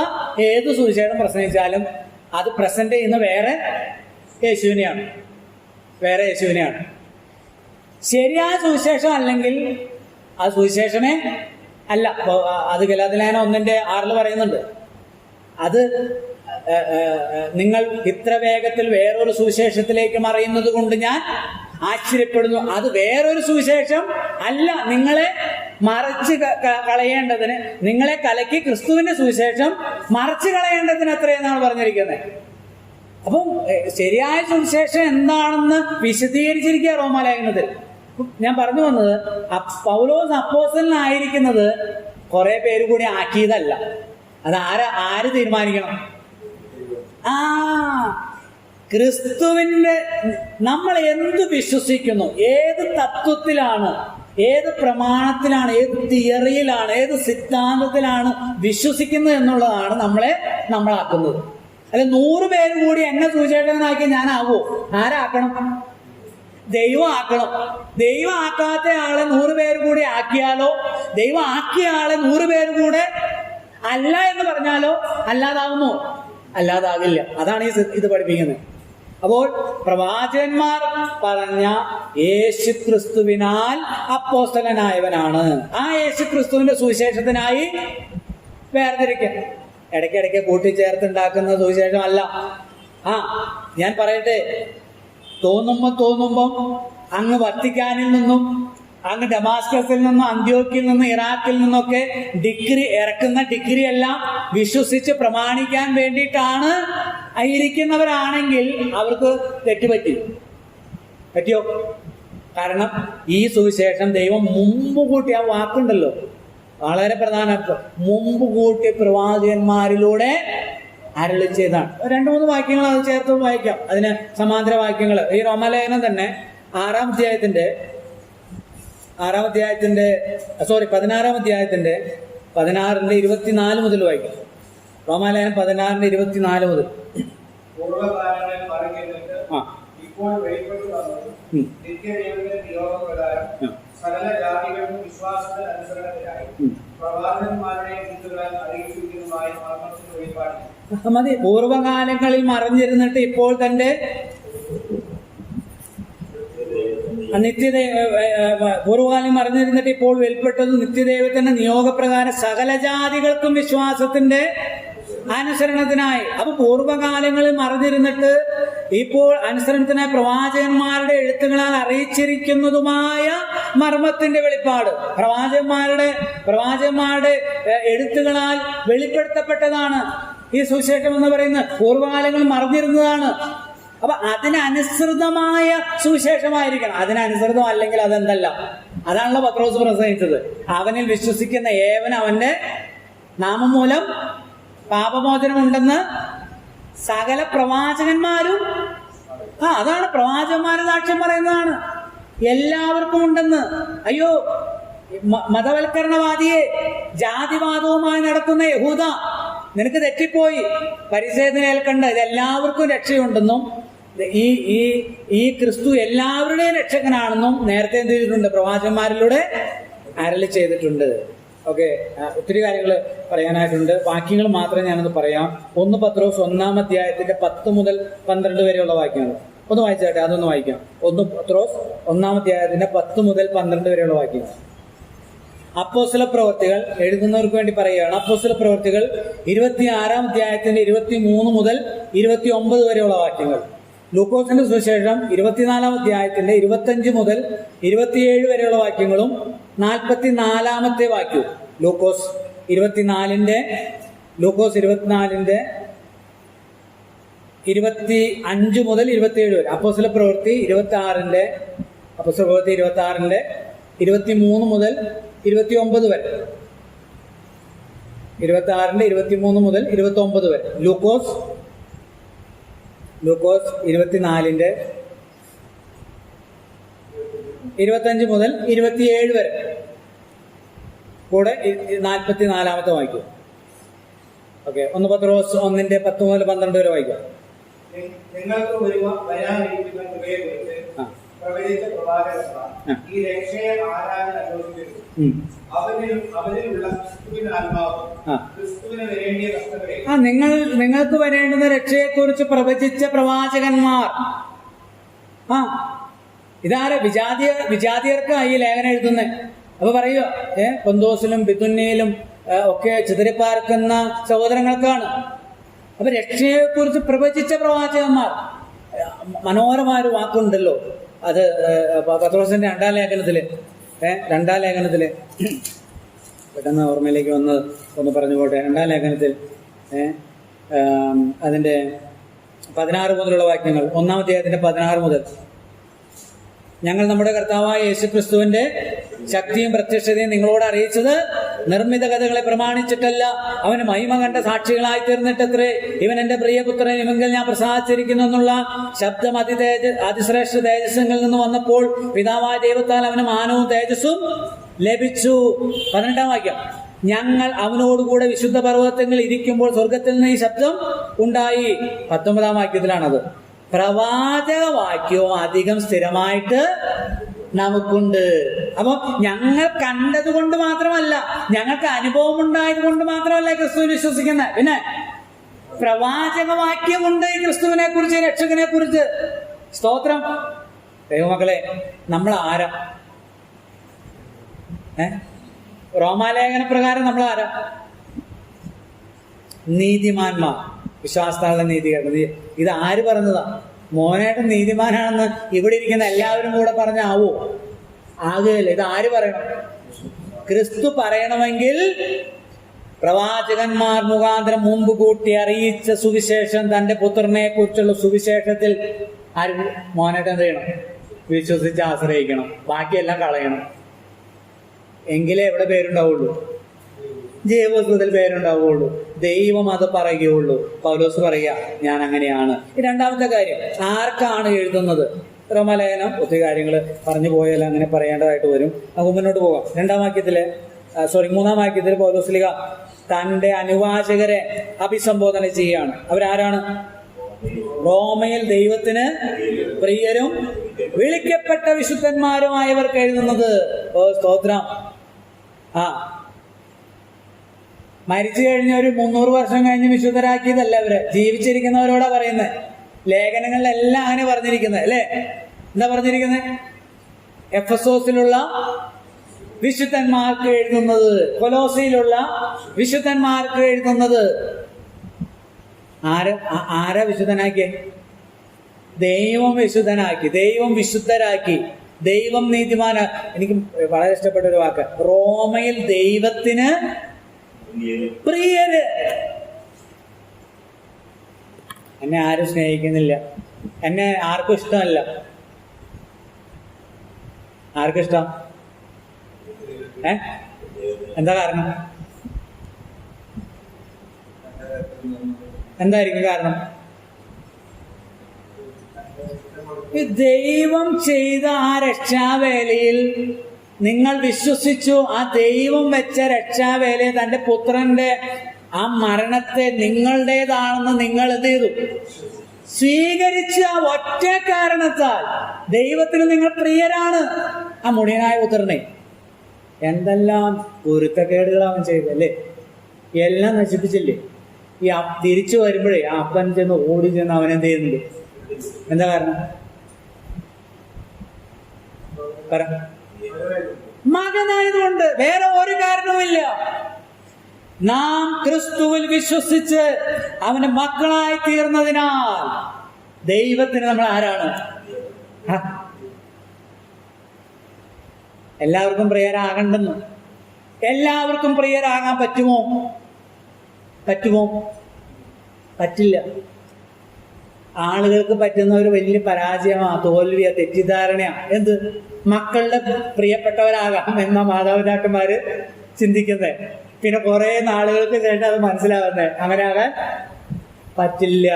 [SPEAKER 1] ഏത് സുവിശേഷം പ്രസംഗിച്ചാലും അത് പ്രസന്റ് ചെയ്യുന്ന വേറെ യേശുവിനെയാണ്. ശരിയായ സുവിശേഷം അല്ലെങ്കിൽ അത് സുവിശേഷമേ അല്ല. അത് ഗലാത്യലേഖനം 1:6 പറയുന്നുണ്ട്. അത് നിങ്ങൾ ഇത്ര വേഗത്തിൽ വേറൊരു സുവിശേഷത്തിലേക്ക് മറയുന്നത് കൊണ്ട് ഞാൻ ആശ്ചര്യപ്പെടുന്നു. അത് വേറൊരു സുവിശേഷം അല്ല. നിങ്ങളെ മറച്ച് കളയേണ്ടതിന്, നിങ്ങളെ കലക്കി ക്രിസ്തുവിന്റെ സുവിശേഷം മറച്ചു കളയേണ്ടതിന് എത്രയെന്നാണ് പറഞ്ഞിരിക്കുന്നത്. അപ്പം ശരിയായ സുവിശേഷം എന്താണെന്ന് വിശദീകരിച്ചിരിക്കുക റോമാലേഖനത്തിൽ. ഞാൻ പറഞ്ഞു വന്നത്, പൗലോസ് അപ്പോസ്തലനായിരിക്കുന്നത് കുറെ പേര് കൂടി ആക്കിയതല്ല. അത് ആര് തീരുമാനിക്കണം? ക്രിസ്തുവിന്റെ നമ്മൾ എന്ത് വിശ്വസിക്കുന്നു, ഏത് തത്വത്തിലാണ്, ഏത് പ്രമാണത്തിലാണ്, ഏത് തിയറിയിലാണ്, ഏത് സിദ്ധാന്തത്തിലാണ് വിശ്വസിക്കുന്നത് എന്നുള്ളതാണ് നമ്മളാക്കുന്നത്. അല്ല 100 പേര് കൂടി എന്നെ സുവിശേഷകനാക്കി ഞാനാവോ? ആരാക്കണം? ദൈവം ആക്കണം. ദൈവം ആക്കാത്ത ആളെ 100 പേര് കൂടി ആക്കിയാലോ, ദൈവം ആക്കിയ ആളെ 100 പേര് കൂടെ അല്ല എന്ന് പറഞ്ഞാലോ അല്ലാതാകുമോ? അല്ലാതാകില്ല. അതാണ് ഇത് പഠിപ്പിക്കുന്നത്. അപ്പോൾ പ്രവാചകന്മാർ പറഞ്ഞ യേശു ക്രിസ്തുവിനാൽ അപ്പോസ്തലനായവനാണ്. ആ യേശു ക്രിസ്തുവിന്റെ സുവിശേഷത്തിനായി വേർതിരിക്കുക. ഇടയ്ക്കിടയ്ക്ക് കൂട്ടിച്ചേർത്തുണ്ടാക്കുന്ന സുവിശേഷം അല്ല. ഞാൻ പറയട്ടെ, തോന്നുമ്പം അങ്ങ് വത്തിക്കാനിൽ നിന്നും, അങ്ങ് ഡമാസ്കസിൽ നിന്നും, അന്ത്യോക്യയിൽ നിന്നും, ഇറാഖിൽ നിന്നൊക്കെ ഇറക്കുന്ന ഡിഗ്രി എല്ലാം വിശ്വസിച്ച് പ്രമാണിക്കാൻ വേണ്ടിയിട്ടാണ് ഇരിക്കുന്നവരാണെങ്കിൽ അവർക്ക് പറ്റിയോ? കാരണം ഈ സുവിശേഷം ദൈവം മുമ്പ് കൂട്ടി, ആ വാക്കുണ്ടല്ലോ വളരെ പ്രധാനപ്പെട്ട, മുമ്പ് കൂട്ടി പ്രവാചകന്മാരിലൂടെ അരുളി ചെയ്താണ്. 2-3 വാക്യങ്ങൾ അത് ചേർത്ത് വായിക്കാം. അതിന് സമാന്തര വാക്യങ്ങൾ ഈ റോമാലേഖനം തന്നെ 16-ാം അധ്യായത്തിന്റെ 16-ന്റെ 24 മുതൽ വായിക്കാം. റോമാലേഖനം 16-ന്റെ 24 മുതൽ.
[SPEAKER 2] പൂർവ്വകാലങ്ങളിൽ മറിഞ്ഞിരുന്നിട്ട് ഇപ്പോൾ വെളിപ്പെട്ടു വന്നതും നിത്യദൈവത്തിന്റെ നിയോഗപ്രകാരം സകല ജാതികൾക്കും വിശ്വാസത്തിന് അനുസരണത്തിനായി പ്രവാചകന്മാരുടെയും ദൂതന്മാർ അറിയിച്ചിരിക്കുന്നതുമായ മർമ്മത്തിന്റെ വെളിപ്പാട്
[SPEAKER 1] മതി. പൂർവ്വകാലങ്ങളിൽ മറിഞ്ഞിരുന്നിട്ട് ഇപ്പോൾ തന്റെ പൂർവ്വകാലം മറിഞ്ഞിരുന്നിട്ട് ഇപ്പോൾ വെളിപ്പെട്ടത് നിത്യദൈവത്തിന്റെ നിയോഗപ്രകാരം സകല ജാതികൾക്കും വിശ്വാസത്തിന്റെ അനുസരണത്തിനായി. അപ്പൊ പൂർവ്വകാലങ്ങളിൽ മറിഞ്ഞിരുന്നിട്ട് ഇപ്പോൾ അനുസരണത്തിനായി പ്രവാചകന്മാരുടെ എഴുത്തുകളാൽ അറിയിച്ചിരിക്കുന്നതുമായ മർമ്മത്തിന്റെ വെളിപ്പാട്. പ്രവാചകന്മാരുടെ എഴുത്തുകളാൽ വെളിപ്പെടുത്തപ്പെട്ടതാണ് ഈ സുവിശേഷം എന്ന് പറയുന്നത്. പൂർവ്വകാലങ്ങളിൽ മറഞ്ഞിരുന്നതാണ്. അപ്പൊ അതിനനുസൃതമായ സുവിശേഷമായിരിക്കണം. അതിനനുസൃതമല്ലെങ്കിൽ അതെന്തല്ല. അതാണല്ലോ പത്രോസ് പ്രസംഗിച്ചത്. അവനിൽ വിശ്വസിക്കുന്ന ഏവൻ അവന്റെ നാമം മൂലം പാപമോചനമുണ്ടെന്ന് സകല പ്രവാചകന്മാരും അതാണ് പ്രവാചകന്മാര് സാക്ഷ്യം പറയുന്നതാണ്. എല്ലാവർക്കും ഉണ്ടെന്ന്. അയ്യോ, മതവൽക്കരണവാദിയെ, ജാതിവാദവുമായി നടത്തുന്ന യഹൂദ, നിനക്ക് തെറ്റിപ്പോയി. പരിസരത്തിന് ഏൽക്കണ്ട, ഇതെല്ലാവർക്കും രക്ഷയുണ്ടെന്നും ഈ ക്രിസ്തു എല്ലാവരുടെയും രക്ഷകനാണെന്നും നേരത്തെ എന്ത് ചെയ്തിട്ടുണ്ട്? പ്രവാചകന്മാരിലൂടെ അരുളി ചെയ്തിട്ടുണ്ട്. ഓക്കെ, ഒത്തിരി കാര്യങ്ങൾ പറയാനായിട്ടുണ്ട്. വാക്യങ്ങൾ മാത്രമേ ഞാനൊന്ന് പറയാം. 1 പത്രോസ് 1-ാം അധ്യായത്തിന്റെ 10 മുതൽ 12 വരെയുള്ള വാക്യങ്ങൾ ഒന്ന് വായിച്ചാട്ടെ. അതൊന്ന് വായിക്കാം. 1 പത്രോസ് 1-ാം അധ്യായത്തിന്റെ 10 മുതൽ 12 വരെയുള്ള വാക്യങ്ങൾ. അപ്പോസ്തല പ്രവൃത്തികൾ എഴുതുന്നവർക്ക് വേണ്ടി പറയുകയാണ്. അപ്പോസ്തല പ്രവൃത്തികൾ 26-ാം അധ്യായത്തിന്റെ 23 മുതൽ 29 വരെയുള്ള വാക്യങ്ങൾ. ലൂക്കോസിന്റെ സുവിശേഷം 24-ാം അധ്യായത്തിന്റെ 25 മുതൽ 27 വരെയുള്ള വാക്യങ്ങളും 44-ാമത്തെ വാക്യവും. ലൂക്കോസ് 24-ന്റെ 25 മുതൽ 27 വരെ. അപ്പോസ്തല പ്രവൃത്തി 26-ന്റെ 23 മുതൽ 29 വരെ. 26-ന്റെ 23 മുതൽ 29 വരെ. ലൂക്കോസ് 24-ന്റെ 25 മുതൽ 27 വരെ. കൂടെ 44-ാമത്തെ വായിക്കും. ഓക്കെ, 1 പത്രോസ് 1-ന്റെ 10 മുതൽ 12 വരെ വായിക്കാം.
[SPEAKER 2] നിങ്ങൾക്ക് വരാനിരിക്കുന്ന കൃപയെക്കുറിച്ച് പ്രവചിച്ച പ്രവാചകന്മാർ ഈ രക്ഷയെ ആരാധന അനുഭവിച്ചിരുന്നു. അവരിലുള്ള ക്രിസ്തുവിന്റെ ആത്മാവ് ക്രിസ്തുവിന് വരേണ്ടിയ കഷ്ടതയെ
[SPEAKER 1] നിങ്ങൾക്ക് വരേണ്ടുന്ന രക്ഷയെക്കുറിച്ച് പ്രവചിച്ച പ്രവാചകന്മാർ. ഇതാരെ? വിജാതിയർക്കാണ് ഈ ലേഖനം എഴുതുന്നത്. അപ്പൊ പറയുക, പൊന്തോസിലും ബിതുന്യയിലും ഒക്കെ ചിതറിപ്പാർക്കുന്ന സഹോദരങ്ങൾക്കാണ്. അപ്പൊ രക്ഷയെക്കുറിച്ച് പ്രവചിച്ച പ്രവാചകന്മാർ. മനോഹരമായ ഒരു വാക്കുണ്ടല്ലോ, അത് പത്രോസിന്റെ 2-ാം ലേഖനത്തില് പെട്ടെന്ന് ഓർമ്മയിലേക്ക് ഒന്ന് പറഞ്ഞു പോട്ടെ. 2-ാം ലേഖനത്തിൽ അതിന്റെ 16 മുതലുള്ള വാക്യങ്ങൾ. 1-ാം അധ്യായത്തിന്റെ 16 മുതൽ. ഞങ്ങൾ നമ്മുടെ കർത്താവായ യേശുക്രിസ്തുവിന്റെ ശക്തിയും പ്രത്യക്ഷതയും നിങ്ങളോട് അറിയിച്ചത് നിർമ്മിത കഥകളെ പ്രമാണിച്ചിട്ടല്ല, അവന് മഹിമ കണ്ട സാക്ഷികളായി തീർന്നിട്ടത്രേ. ഇവൻ എന്റെ പ്രിയപുത്രൻ, ഇവങ്കിൽ ഞാൻ പ്രസാദിച്ചിരിക്കുന്നു എന്നുള്ള ശബ്ദം അതിശ്രേഷ്ഠ തേജസ്സങ്ങളിൽ നിന്ന് വന്നപ്പോൾ പിതാവായ ദൈവത്താൽ അവന് മാനവും തേജസ്സും ലഭിച്ചു. 18-ാം വാക്യം. ഞങ്ങൾ അവനോടുകൂടെ വിശുദ്ധ പർവ്വതത്തിൽ ഇരിക്കുമ്പോൾ സ്വർഗത്തിൽ നിന്ന് ഈ ശബ്ദം ഉണ്ടായി. 19-ാം വാക്യത്തിലാണത്. പ്രവാചക വാക്യവും അധികം സ്ഥിരമായിട്ട് നമുക്കുണ്ട്. അപ്പൊ ഞങ്ങൾ കണ്ടത് കൊണ്ട് മാത്രമല്ല, ഞങ്ങൾക്ക് അനുഭവം ഉണ്ടായത് കൊണ്ട് മാത്രമല്ല ക്രിസ്തുവിൽ വിശ്വസിക്കുന്നത്. പിന്നെ പ്രവാചക വാക്യമുണ്ട് ഈ ക്രിസ്തുവിനെ കുറിച്ച്, രക്ഷകനെ കുറിച്ച്. സ്തോത്രം. ദൈവമക്കളെ, നമ്മൾ ആരാ? റോമാലേഖന പ്രകാരം നമ്മൾ ആരാ? നീതിമാന്മാർ. വിശ്വാസത്താലുള്ള നീതീകരണം. ഇത് ആര് പറഞ്ഞതാ? മോനായിട്ട് നീതിമാനാണെന്ന് ഇവിടെ ഇരിക്കുന്ന എല്ലാവരും കൂടെ പറഞ്ഞാവോ? ആകുകയല്ല. ഇത് ആര് പറയണം? ക്രിസ്തു പറയണമെങ്കിൽ പ്രവാചകന്മാർ മുഖാന്തരം മുമ്പ് കൂട്ടി അറിയിച്ച സുവിശേഷം, തന്റെ പുത്രനെ കുറിച്ചുള്ള സുവിശേഷത്തിൽ ആര് മോനായിട്ട് എന്ത് ചെയ്യണം? വിശ്വസിച്ച് ആശ്രയിക്കണം. ബാക്കിയെല്ലാം കളയണം. എങ്കിലേ എവിടെ പേരുണ്ടാവുള്ളൂ? ജീവപുസ്തകത്തിൽ പേരുണ്ടാവുകയുള്ളൂ. ദൈവം അത് പറയുകയുള്ളൂ. പൗലോസ് പറയുക, ഞാൻ അങ്ങനെയാണ്. ഈ 2-ാമത്തെ കാര്യം, ആർക്കാണ് എഴുതുന്നത്? റോമാലേഖനം ഒത്തിരി കാര്യങ്ങൾ പറഞ്ഞു പോയാൽ അങ്ങനെ പറയേണ്ടതായിട്ട് വരും. നമുക്ക് മുന്നോട്ട് പോകാം. 3-ാം വാക്യത്തിൽ പൗലോസ്ലീഹ തന്റെ അനുവാചകരെ അഭിസംബോധന ചെയ്യുകയാണ്. അവരാരാണ്? റോമയിൽ ദൈവത്തിന് പ്രിയരും വിളിക്കപ്പെട്ട വിശുദ്ധന്മാരുമായവർക്ക് എഴുതുന്നത്. സ്തോത്രം. മരിച്ചു കഴിഞ്ഞ ഒരു 300 വർഷം കഴിഞ്ഞ് വിശുദ്ധരാക്കിയതല്ല അവര്, ജീവിച്ചിരിക്കുന്നവരോടാ പറയുന്നത്. ലേഖനങ്ങളിലെല്ലാം അങ്ങനെ പറഞ്ഞിരിക്കുന്നത് അല്ലേ? എന്താ പറഞ്ഞിരിക്കുന്നത്? എഫെസോസിലുള്ള വിശുദ്ധന്മാർക്ക് എഴുതുന്നത്, കൊലോസിയിലുള്ള വിശുദ്ധന്മാർക്ക് എഴുതുന്നത്. ആരാ വിശുദ്ധനാക്കിയേ? ദൈവം വിശുദ്ധനാക്കി, ദൈവം വിശുദ്ധരാക്കി, ദൈവം നീതിമാന. എനിക്ക് വളരെ ഇഷ്ടപ്പെട്ട ഒരു വാക്ക്, റോമയിൽ ദൈവത്തിന് പ്രിയര്. എന്നെ ആരും സ്നേഹിക്കുന്നില്ല, എന്നെ ആർക്കും ഇഷ്ടമല്ല. ആർക്കും ഇഷ്ടം? എന്താ കാരണം? എന്തായിരിക്കും കാരണം? ഈ ദൈവം ചെയ്ത ആ രക്ഷാവേലയിൽ നിങ്ങൾ വിശ്വസിച്ചു. ആ ദൈവം വെച്ച രക്ഷാവേലയെ, തന്റെ പുത്രന്റെ ആ മരണത്തെ നിങ്ങളുടേതാണെന്ന് നിങ്ങൾ എന്ത് ചെയ്തു? സ്വീകരിച്ച ഒറ്റ കാരണത്താൽ ദൈവത്തിന് നിങ്ങൾ പ്രിയരാണ്. ആ മുടിയനായ പുത്രനെ എന്തെല്ലാം പൊരുത്തക്കേടുകൾ അവൻ ചെയ്തല്ലേ, എല്ലാം നശിപ്പിച്ചില്ലേ. ഈ തിരിച്ചു വരുമ്പോഴേ ആ അപ്പൻ ചെന്ന് ഓടി ചെന്ന് അവനെന്ത് ചെയ്യുന്നുണ്ട്? എന്താ കാരണം? പറ. മകനായതുകൊണ്ട്, വേറെ ഒരു കാരണവുമില്ല. നാം ക്രിസ്തുവിൽ വിശ്വസിച്ച് അവന്റെ മക്കളായി തീർന്നതിനാൽ ദൈവത്തിന് നമ്മൾ ആരാണ്? എല്ലാവർക്കും പ്രിയരാകണ്ടെന്ന്. എല്ലാവർക്കും പ്രിയരാകാൻ പറ്റുമോ? പറ്റില്ല. ആളുകൾക്ക് പറ്റുന്ന ഒരു വലിയ പരാജയമാ, തോൽവിയാ, തെറ്റിദ്ധാരണയാ. എന്ത്? മക്കളുടെ പ്രിയപ്പെട്ടവരാകാം എന്ന മാതാപിതാക്കന്മാര് ചിന്തിക്കുന്നേ. പിന്നെ കുറെ നാളുകൾക്ക് ശേഷം അത് മനസ്സിലാവുന്നേ അങ്ങനെയാകാൻ പറ്റില്ല.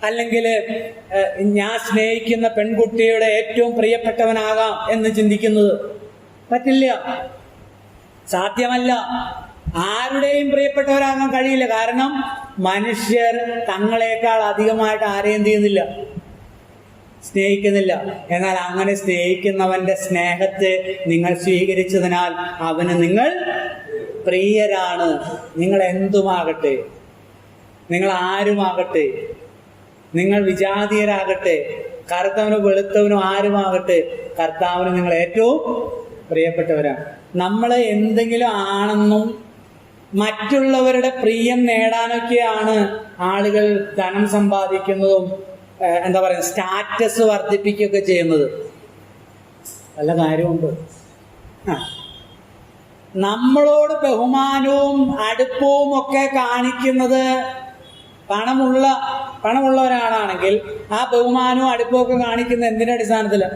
[SPEAKER 1] അല്ലെങ്കിൽ ഞാൻ സ്നേഹിക്കുന്ന പെൺകുട്ടിയുടെ ഏറ്റവും പ്രിയപ്പെട്ടവനാകാം എന്ന് ചിന്തിക്കുന്നത് പറ്റില്ല, സാധ്യമല്ല. ആരുടെയും പ്രിയപ്പെട്ടവരാകാൻ കഴിയില്ല. കാരണം മനുഷ്യർ തങ്ങളെക്കാൾ അധികമായിട്ട് ആരെയും ചെയ്യുന്നില്ല, സ്നേഹിക്കുന്നില്ല. എന്നാൽ അങ്ങനെ സ്നേഹിക്കുന്നവന്റെ സ്നേഹത്തെ നിങ്ങൾ സ്വീകരിച്ചതിനാൽ അവന് നിങ്ങൾ പ്രിയരാണ്. നിങ്ങൾ എന്തുമാകട്ടെ, നിങ്ങൾ ആരുമാകട്ടെ, നിങ്ങൾ വിജാതീയരാകട്ടെ, കറുത്തവനും വെളുത്തവനും ആരുമാകട്ടെ, കർത്താവിന് നിങ്ങൾ ഏറ്റവും പ്രിയപ്പെട്ടവരാണ്. നമ്മൾ എന്തെങ്കിലും ആണെന്നും മറ്റുള്ളവരുടെ പ്രിയം നേടാനൊക്കെയാണ് ആളുകൾ ധനം സമ്പാദിക്കുന്നതും എന്താ പറയുക സ്റ്റാറ്റസ് വർദ്ധിപ്പിക്കുകയൊക്കെ ചെയ്യുന്നത്. വല്ല കാര്യമുണ്ട്? നമ്മളോട് ബഹുമാനവും അടുപ്പവും ഒക്കെ കാണിക്കുന്നത് പണമുള്ള ഒരാളാണെങ്കിൽ ആ ബഹുമാനവും അടുപ്പവും ഒക്കെ കാണിക്കുന്നത് എന്തിന്റെ അടിസ്ഥാനത്തില്?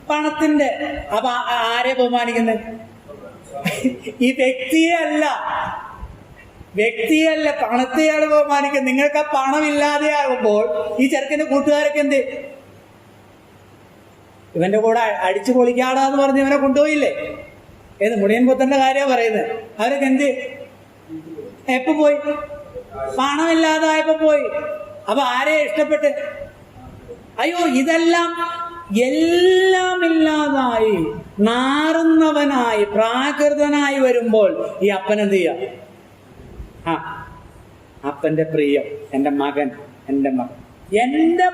[SPEAKER 1] പണത്തിന്റെ. അപ്പൊ ആരെ ബഹുമാനിക്കുന്നത്? ഈ വ്യക്തിയല്ല, പണത്തെയാണ് ബഹുമാനിക്കുന്നത്. നിങ്ങൾക്ക് ആ പണമില്ലാതെ ആകുമ്പോൾ ഈ ചെറുക്കന്റെ കൂട്ടുകാരൊക്കെ എന്ത്? ഇവന്റെ കൂടെ അടിച്ചു പൊളിക്കാടാന്ന് പറഞ്ഞ് ഇവനെ കൊണ്ടുപോയില്ലേ? ഏത് മുടിയൻ പുത്തന്റെ കാര്യമാണ് പറയുന്നത്. അവരൊക്കെ എന്ത്? എപ്പോ പോയി? പണമില്ലാതായപ്പോ പോയി. അപ്പൊ ആരെ ഇഷ്ടപ്പെട്ട്? അയ്യോ, എല്ലാം ഇല്ലാതായി നാറുന്നവനായി പ്രാകൃതനായി വരുമ്പോൾ ഈ അപ്പൻ എന്ത് ചെയ്യാ? അപ്പന്റെ പ്രിയം, എൻ്റെ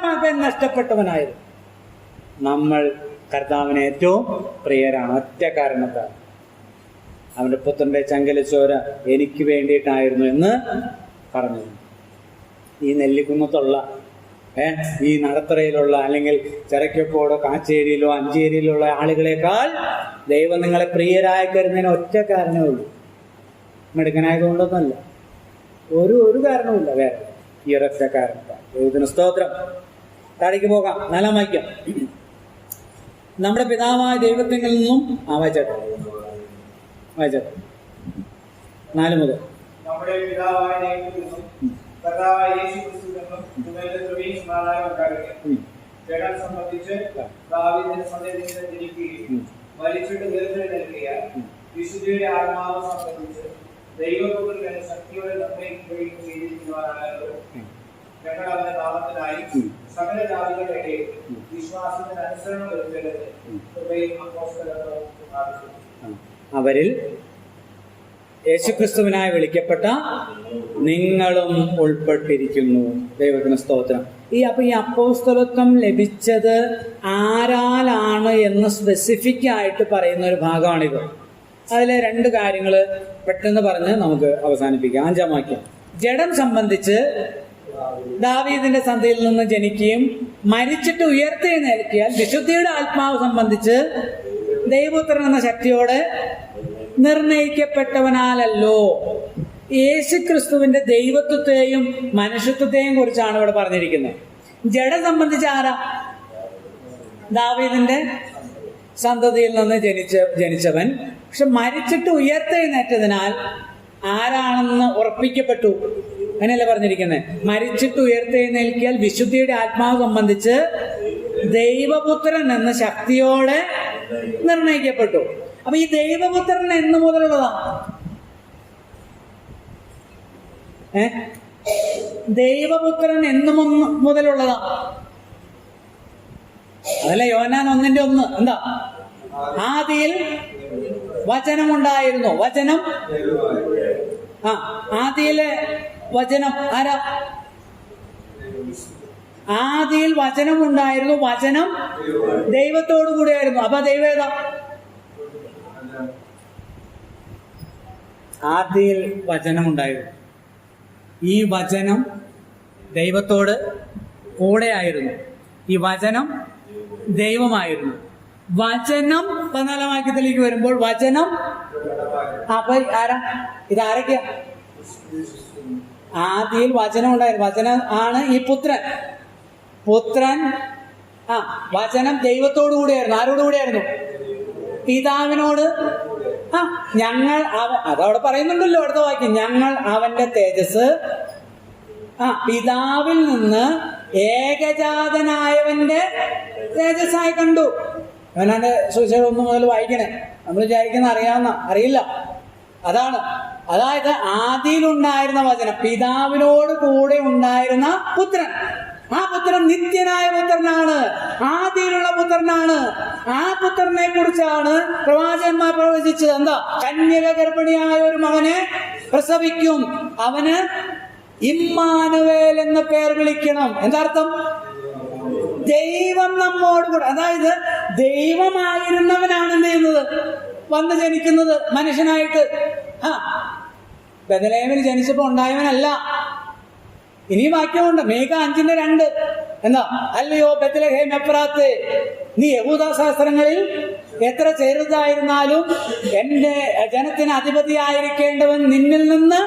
[SPEAKER 1] മകൻ നഷ്ടപ്പെട്ടവനായത്. നമ്മൾ കർത്താവിന് ഏറ്റവും പ്രിയരാണ് ഒറ്റ കാരണത്താൽ. അവന്റെ പുത്രന്റെ ചങ്കലച്ചോര എനിക്ക് വേണ്ടിയിട്ടായിരുന്നു എന്ന് പറഞ്ഞു. ഈ നെല്ലിക്കുന്നത്തുള്ള ഈ നടത്തറയിലുള്ള അല്ലെങ്കിൽ ചിറക്കോടോ കാച്ചേരിയിലോ അഞ്ചേരിയിലുള്ള ആളുകളെക്കാൾ ദൈവം നിങ്ങളെ പ്രിയരായി കരുതുന്നതിന് ഒറ്റ കാരണമേ ഉള്ളൂ. മിടുക്കനായതുകൊണ്ടൊന്നുമല്ല, ഒരു കാരണവുമില്ല വേറെ. ഈ ഒരൊറ്റ കാരണത്താൽ. ദൈവത്തിന് സ്തോത്രം. താഴേക്ക് പോകാം. 4 വാക്യം. നമ്മുടെ പിതാവായ ദൈവത്തിൽ നിന്നും വായിച്ചേട്ടോ 4 മുതൽ.
[SPEAKER 2] നമ്മുടെ പിതാവായ ദൈവത്തിൽ നിന്നും കർത്താവായ യേശുക്രിസ്തുവിൽ നിന്നും നിങ്ങൾക്ക് കൃപയും സമാധാനവും ഉണ്ടാകട്ടെ. ജഡം സംബന്ധിച്ച് ദാവീദിന്റെ സന്തതിയെ ജനിക്കുകയും മരിച്ചിട്ട് ഉയർത്തെഴുന്നേൽക്കുക, വിശുദ്ധിയുടെ ആത്മാവ് സംബന്ധിച്ച് ദൈവപുത്രൻ ശക്തിയോടെ നിർണ്ണയിക്കുകയും ചെയ്തിരിക്കുന്നവരാണല്ലോ. ഞങ്ങൾ അവന്റെ നാമത്തിനായി സകല ജാതികളുടെ ഇടയിൽ വിശ്വാസത്തിന് അനുസരണം വരുത്തേണ്ടത് കൃപയും അപ്പോസ്തലത്വവും സ്ഥാപിച്ചു.
[SPEAKER 1] അവരിൽ യേശുക്രിസ്തുവിനായി വിളിക്കപ്പെട്ട നിങ്ങളും ഉൾപ്പെട്ടിരിക്കുന്നു. ദൈവത്തിന് സ്തോത്രം. അപ്പൊ ഈ അപ്പോസ്തലത്വം ലഭിച്ചത് ആരാലാണ് എന്ന് സ്പെസിഫിക് ആയിട്ട് പറയുന്ന ഒരു ഭാഗമാണിത്. അതിലെ 2 കാര്യങ്ങൾ പെട്ടെന്ന് പറഞ്ഞ് നമുക്ക് അവസാനിപ്പിക്കാം. 5-ാം വാക്യം. ജഡം സംബന്ധിച്ച് ദാവീദിന്റെ സന്തതിയിൽ നിന്ന് ജനിക്കുകയും മരിച്ചിട്ട് ഉയർത്തെഴുന്നേൽക്കിയാൽ വിശുദ്ധിയുടെ ആത്മാവ് സംബന്ധിച്ച് ദൈവപുത്രൻ എന്ന ശക്തിയോടെ നിർണയിക്കപ്പെട്ടവനാലല്ലോ. യേശുക്രിസ്തുവിന്റെ ദൈവത്വത്തെയും മനുഷ്യത്വത്തെയും കുറിച്ചാണ് ഇവിടെ പറഞ്ഞിരിക്കുന്നത്. ജഡം സംബന്ധിച്ച് ആരാ? ദാവീദിന്റെ സന്തതിയിൽ നിന്ന് ജനിച്ചവൻ. പക്ഷെ മരിച്ചിട്ട് ഉയർത്തെഴുന്നേറ്റതിനാൽ ആരാണെന്ന് ഉറപ്പിക്കപ്പെട്ടു. അങ്ങനെയല്ലേ പറഞ്ഞിരിക്കുന്നത്? മരിച്ചിട്ട് ഉയർത്തെഴുന്നേൽക്കിയാൽ വിശുദ്ധിയുടെ ആത്മാവ് സംബന്ധിച്ച് ദൈവപുത്രൻ എന്ന ശക്തിയോടെ നിർണയിക്കപ്പെട്ടു. അപ്പൊ ഈ ദൈവപുത്രൻ എന്ന് മുതലുള്ളതാ? ദൈവപുത്രൻ എന്ന് മുതലുള്ളതാ? അതല്ല യോഹന്നാൻ 1:1. എന്താ? ആദിയിൽ വചനമുണ്ടായിരുന്നു. വചനം ആദിയിലെ വചനം ആരാ? ആദിയിൽ വചനമുണ്ടായിരുന്നു. വചനം ദൈവത്തോടു കൂടിയായിരുന്നു. അപ്പൊ ദൈവം ഏതാ? ആദിയിൽ വചനമുണ്ടായിരുന്നു. ഈ വചനം ദൈവത്തോട് കൂടെയായിരുന്നു. ഈ വചനം ദൈവമായിരുന്നു. വചനം 14 വാക്യത്തിലേക്ക് വരുമ്പോൾ വചനം അപ്പൊ ആരാ? ഇതാരൊക്കെയാ? ആദിയിൽ വചനം ഉണ്ടായിരുന്നു. വചനം ആണ് ഈ പുത്രൻ. വചനം ദൈവത്തോടു കൂടിയായിരുന്നു. ആരോട് കൂടിയായിരുന്നു? പിതാവിനോട്. ഞങ്ങൾ അതവിടെ പറയുന്നുണ്ടല്ലോ അടുത്ത വാക്യം, ഞങ്ങൾ അവന്റെ തേജസ് പിതാവിൽ നിന്ന് ഏകജാതനായവന്റെ തേജസ്സായി കണ്ടു. അവനാണ്ട് സുവിശേഷം 1 മുതൽ വായിക്കണേ. നമ്മൾ വിചാരിക്കുന്ന അറിയില്ല. അതായത് ആദിയിലുണ്ടായിരുന്ന വചനം, പിതാവിനോട് കൂടെ ഉണ്ടായിരുന്ന പുത്രൻ. ആ പുത്രൻ നിത്യനായ പുത്രനാണ്, ആദിയിലുള്ള പുത്രനാണ്. ആ പുത്രനെ കുറിച്ചാണ് പ്രവാചകന്മാർ പ്രവചിച്ചത്. എന്താ? കന്യക ഗർഭിണിയായ ഒരു മകനെ പ്രസവിക്കും, അവന് ഇമ്മാനുവേൽ എന്ന പേർ വിളിക്കണം. എന്താർത്ഥം? ദൈവം നമ്മോട് കൂടെ. അതായത് ദൈവമായിരുന്നവനാണ് എന്ത് ചെയ്യുന്നത്? വന്ന് ജനിക്കുന്നത് മനുഷ്യനായിട്ട്. ബെത്ലഹേമിൽ ജനിച്ചപ്പോ ഉണ്ടായവനല്ല. ഇനി വാക്യമുണ്ട്, മീഖ 5:2. എന്താ? അല്ലയോ ബെത്ലഹേം എഫ്രാത്ത്, നീ യഹൂദ ശാസ്ത്രങ്ങളിൽ എത്ര ചെറുതായിരുന്നാലും എന്റെ ജനത്തിന് അധിപതിയായിരിക്കേണ്ടവൻ നിന്നിൽ നിന്ന്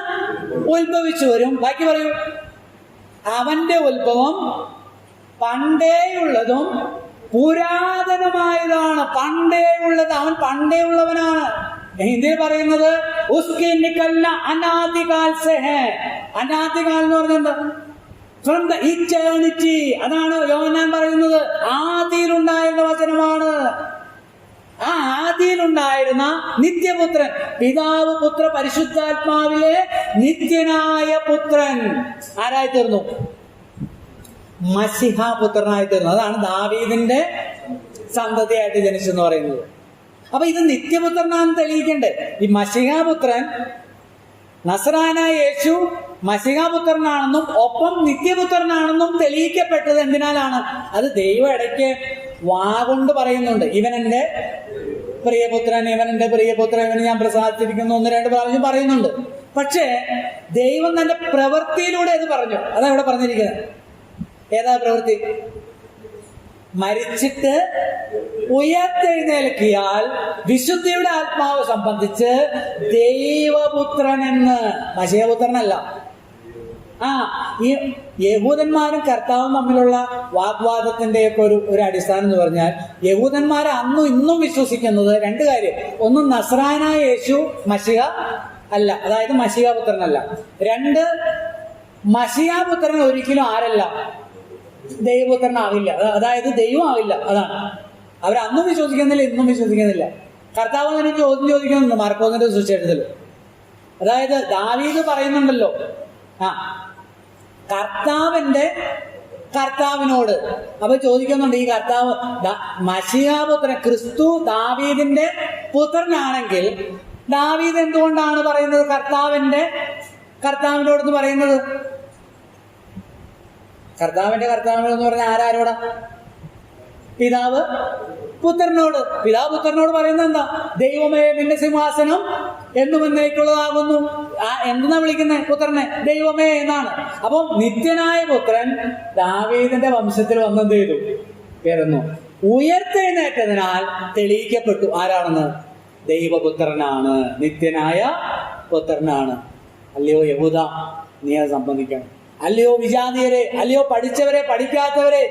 [SPEAKER 1] ഉത്ഭവിച്ചു വരും. ബാക്കി പറയൂ. അവന്റെ ഉത്ഭവം പണ്ടേയുള്ളതും പുരാതനമായതാണ്. പണ്ടേയുള്ളത്, അവൻ പണ്ടേ ഉള്ളവനാണ്. ഹിന്ദിയിൽ പറയുന്നത് ഉസ്കി നിക്കൽന അനാദികാൽ സെ ഹെ. അനാദികാൽ എന്ന് പറഞ്ഞെന്താ? From the eternity. അതാണ് യോഹന്നാൻ പറയുന്നത്. ആദിയിലുണ്ടായിരുന്ന വചനമാണ്. ആ ആദിയിലുണ്ടായിരുന്ന നിത്യപുത്രൻ, പിതാവ് പുത്ര പരിശുദ്ധാത്മാവിലെ നിത്യനായ പുത്രൻ ആരായി തീർന്നു? മശിഹ പുത്രനായി തീർന്നു. അതാണ് ദാവീദിന്റെ സന്തതിയായിട്ട് ജനിച്ചെന്ന് പറയുന്നത്. അപ്പൊ ഇത് നിത്യപുത്രനാണെന്ന് തെളിയിക്കണ്ടേ? ഈ മശിഹാപുത്രൻ, നസ്രാനായ യേശു മശിഹാപുത്രനാണെന്നും ഒപ്പം നിത്യപുത്രനാണെന്നും തെളിയിക്കപ്പെട്ടത് എന്തിനാലാണ്? അത് ദൈവം ഇടയ്ക്ക് വാഗൊണ്ട് പറയുന്നുണ്ട്. ഇവൻ എന്റെ പ്രിയപുത്രൻ, ഇവൻ എന്റെ പ്രിയപുത്രൻ, ഇവന് ഞാൻ പ്രസാദിച്ചിരിക്കുന്നു 1-2 പ്രാവശ്യം പറയുന്നുണ്ട്. പക്ഷേ ദൈവം തന്റെ പ്രവൃത്തിയിലൂടെ അത് പറഞ്ഞു. അതാ ഇവിടെ പറഞ്ഞിരിക്കുന്നത്. ഏതാ പ്രവൃത്തി? മരിച്ചിട്ട് ഉയർത്തെഴുന്നേൽക്കിയാൽ വിശുദ്ധിയുടെ ആത്മാവ് സംബന്ധിച്ച് ദൈവപുത്രൻ എന്ന്. മശിഹപുത്രനല്ല. ഈ യഹൂദന്മാരും കർത്താവും തമ്മിലുള്ള വാഗ്വാദത്തിന്റെയൊക്കെ ഒരു അടിസ്ഥാനം എന്ന് പറഞ്ഞാൽ, യഹൂദന്മാരെ അന്നും ഇന്നും വിശ്വസിക്കുന്നത് 2 കാര്യം. ഒന്ന്, നസ്രാനായ യേശു മശിഹ അല്ല, അതായത് മശിഹാപുത്രനല്ല. 2, മശിഹാപുത്രൻ ഒരിക്കലും ആരല്ല? ദൈവപുത്രനാവില്ല, അതായത് ദൈവമാവില്ല. അതാണ് അവരന്നും വിശ്വസിക്കുന്നില്ല, ഇന്നും വിശ്വസിക്കുന്നില്ല. കർത്താവ് അങ്ങനെ ചോദ്യം ചോദിക്കുന്നുണ്ട് മാർക്കോസിന്റെ സുവിശേഷത്തിൽ. അതായത് ദാവീദ് പറയുന്നുണ്ടല്ലോ, കർത്താവിനോട്. അപ്പൊ ചോദിക്കുന്നുണ്ട്, ഈ കർത്താവ് മശിഹാപുത്രൻ ക്രിസ്തു ദാവീദിന്റെ പുത്രനാണെങ്കിൽ ദാവീദ് എന്തുകൊണ്ടാണ് പറയുന്നത് കർത്താവിനോടെന്ന് പറയുന്നത്? കർത്താവിനോടെന്ന് പറഞ്ഞാൽ ആരോടാ? പിതാവ് പുത്രനോട് പറയുന്നത് എന്താ? ദൈവമേ, നിന്റെ സിംഹാസനം എന്നും എന്നേക്കുള്ളതാകുന്നു. എന്തെന്നാ വിളിക്കുന്നത് പുത്രനെ? ദൈവമേ എന്നാണ്. അപ്പം നിത്യനായ പുത്രൻ ദാവീദിന്റെ വംശത്തിൽ വന്നെന്ത് ചെയ്തു? പിറന്നു. ഉയർത്തെഴുന്നേറ്റതിനാൽ തെളിയിക്കപ്പെട്ടു ആരാണെന്ന്? ദൈവപുത്രനാണ്, നിത്യനായ പുത്രനാണ്. അല്ലയോ യഹൂദ, നീ അത് സംബന്ധിക്കണം. അല്ലയോ വിജാതീയരെ, അല്ലയോ പഠിച്ചവരെ, പഠിക്കാത്തവരെ,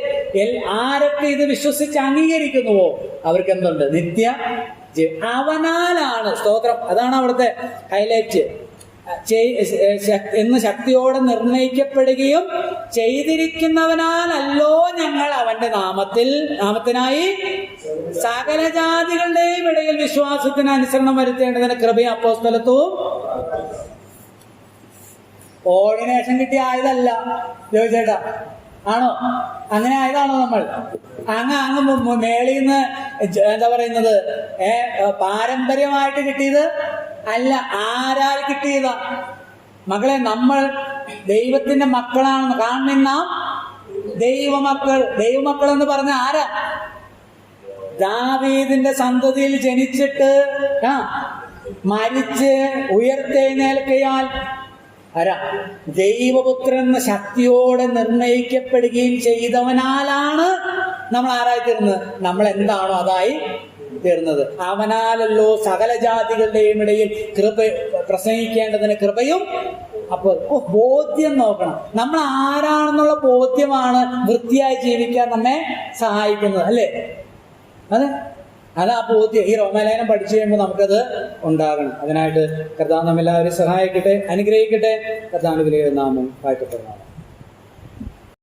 [SPEAKER 1] ആരൊക്കെ ഇത് വിശ്വസിച്ച് അംഗീകരിക്കുന്നുവോ അവർക്ക് എന്തുണ്ട്? നിത്യ ജീവൻ. അവനാലാണ്. സ്തോത്രം. അതാണ് അവിടുത്തെ ഹൈലൈറ്റ്. എന്ന് ശക്തിയോടെ നിർണയിക്കപ്പെടുകയും ചെയ്തിരിക്കുന്നവനാലല്ലോ ഞങ്ങൾ അവന്റെ നാമത്തിനായി സകല ജാതികളുടെയും ഇടയിൽ വിശ്വാസത്തിന് അനുസരണം വരുത്തേണ്ടതിന് കൃപയും അപ്പോസ്തലത്വവും. ഓർഡിനേഷൻ കിട്ടിയ ആയതല്ല ചോദിച്ചേട്ടാ, ആണോ? അങ്ങനെ ആയതാണോ നമ്മൾ? അങ്ങ് മേളിൽ നിന്ന് എന്താ പറയുന്നത്, പാരമ്പര്യമായിട്ട് കിട്ടിയത് അല്ല, ആരാൽ കിട്ടിയതാ? മക്കളെ, നമ്മൾ ദൈവത്തിന്റെ മക്കളാണെന്ന് കാണുന്ന ദൈവമക്കൾ എന്ന് പറഞ്ഞ ആരാ? ദാവീദിന്റെ സന്തതിയിൽ ജനിച്ചിട്ട് മരിച്ച് ഉയർത്തെഴുന്നേൽക്കയാൽ ആരാ? ദൈവപുത്രൻ എന്ന ശക്തിയോടെ നിർണയിക്കപ്പെടുകയും ചെയ്തവനാലാണ് നമ്മൾ ആരായി തീർന്നത്? നമ്മൾ എന്താണോ അതായി തീർന്നത്. അവനാലല്ലോ സകല ജാതികളുടെയും ഇടയിൽ കൃപ പ്രസംഗിക്കേണ്ടതിന് കൃപയും. അപ്പോൾ ബോധ്യം നോക്കണം. നമ്മൾ ആരാണെന്നുള്ള ബോധ്യമാണ് വൃത്തിയായി ജീവിക്കാൻ നമ്മെ സഹായിക്കുന്നത്, അല്ലേ? അതാ ബോധ്യം. ഈ റോമാലേഖനം പഠിച്ചു കഴിയുമ്പോൾ നമുക്കത് ഉണ്ടാകണം. അതിനായിട്ട് കർത്താവ് നമ്മെല്ലാവരും സഹായിക്കട്ടെ, അനുഗ്രഹിക്കട്ടെ. കർത്താവിന്റെ വിലയേറിയ നാമം വാഴ്ത്തപ്പെടുന്നതാണ്.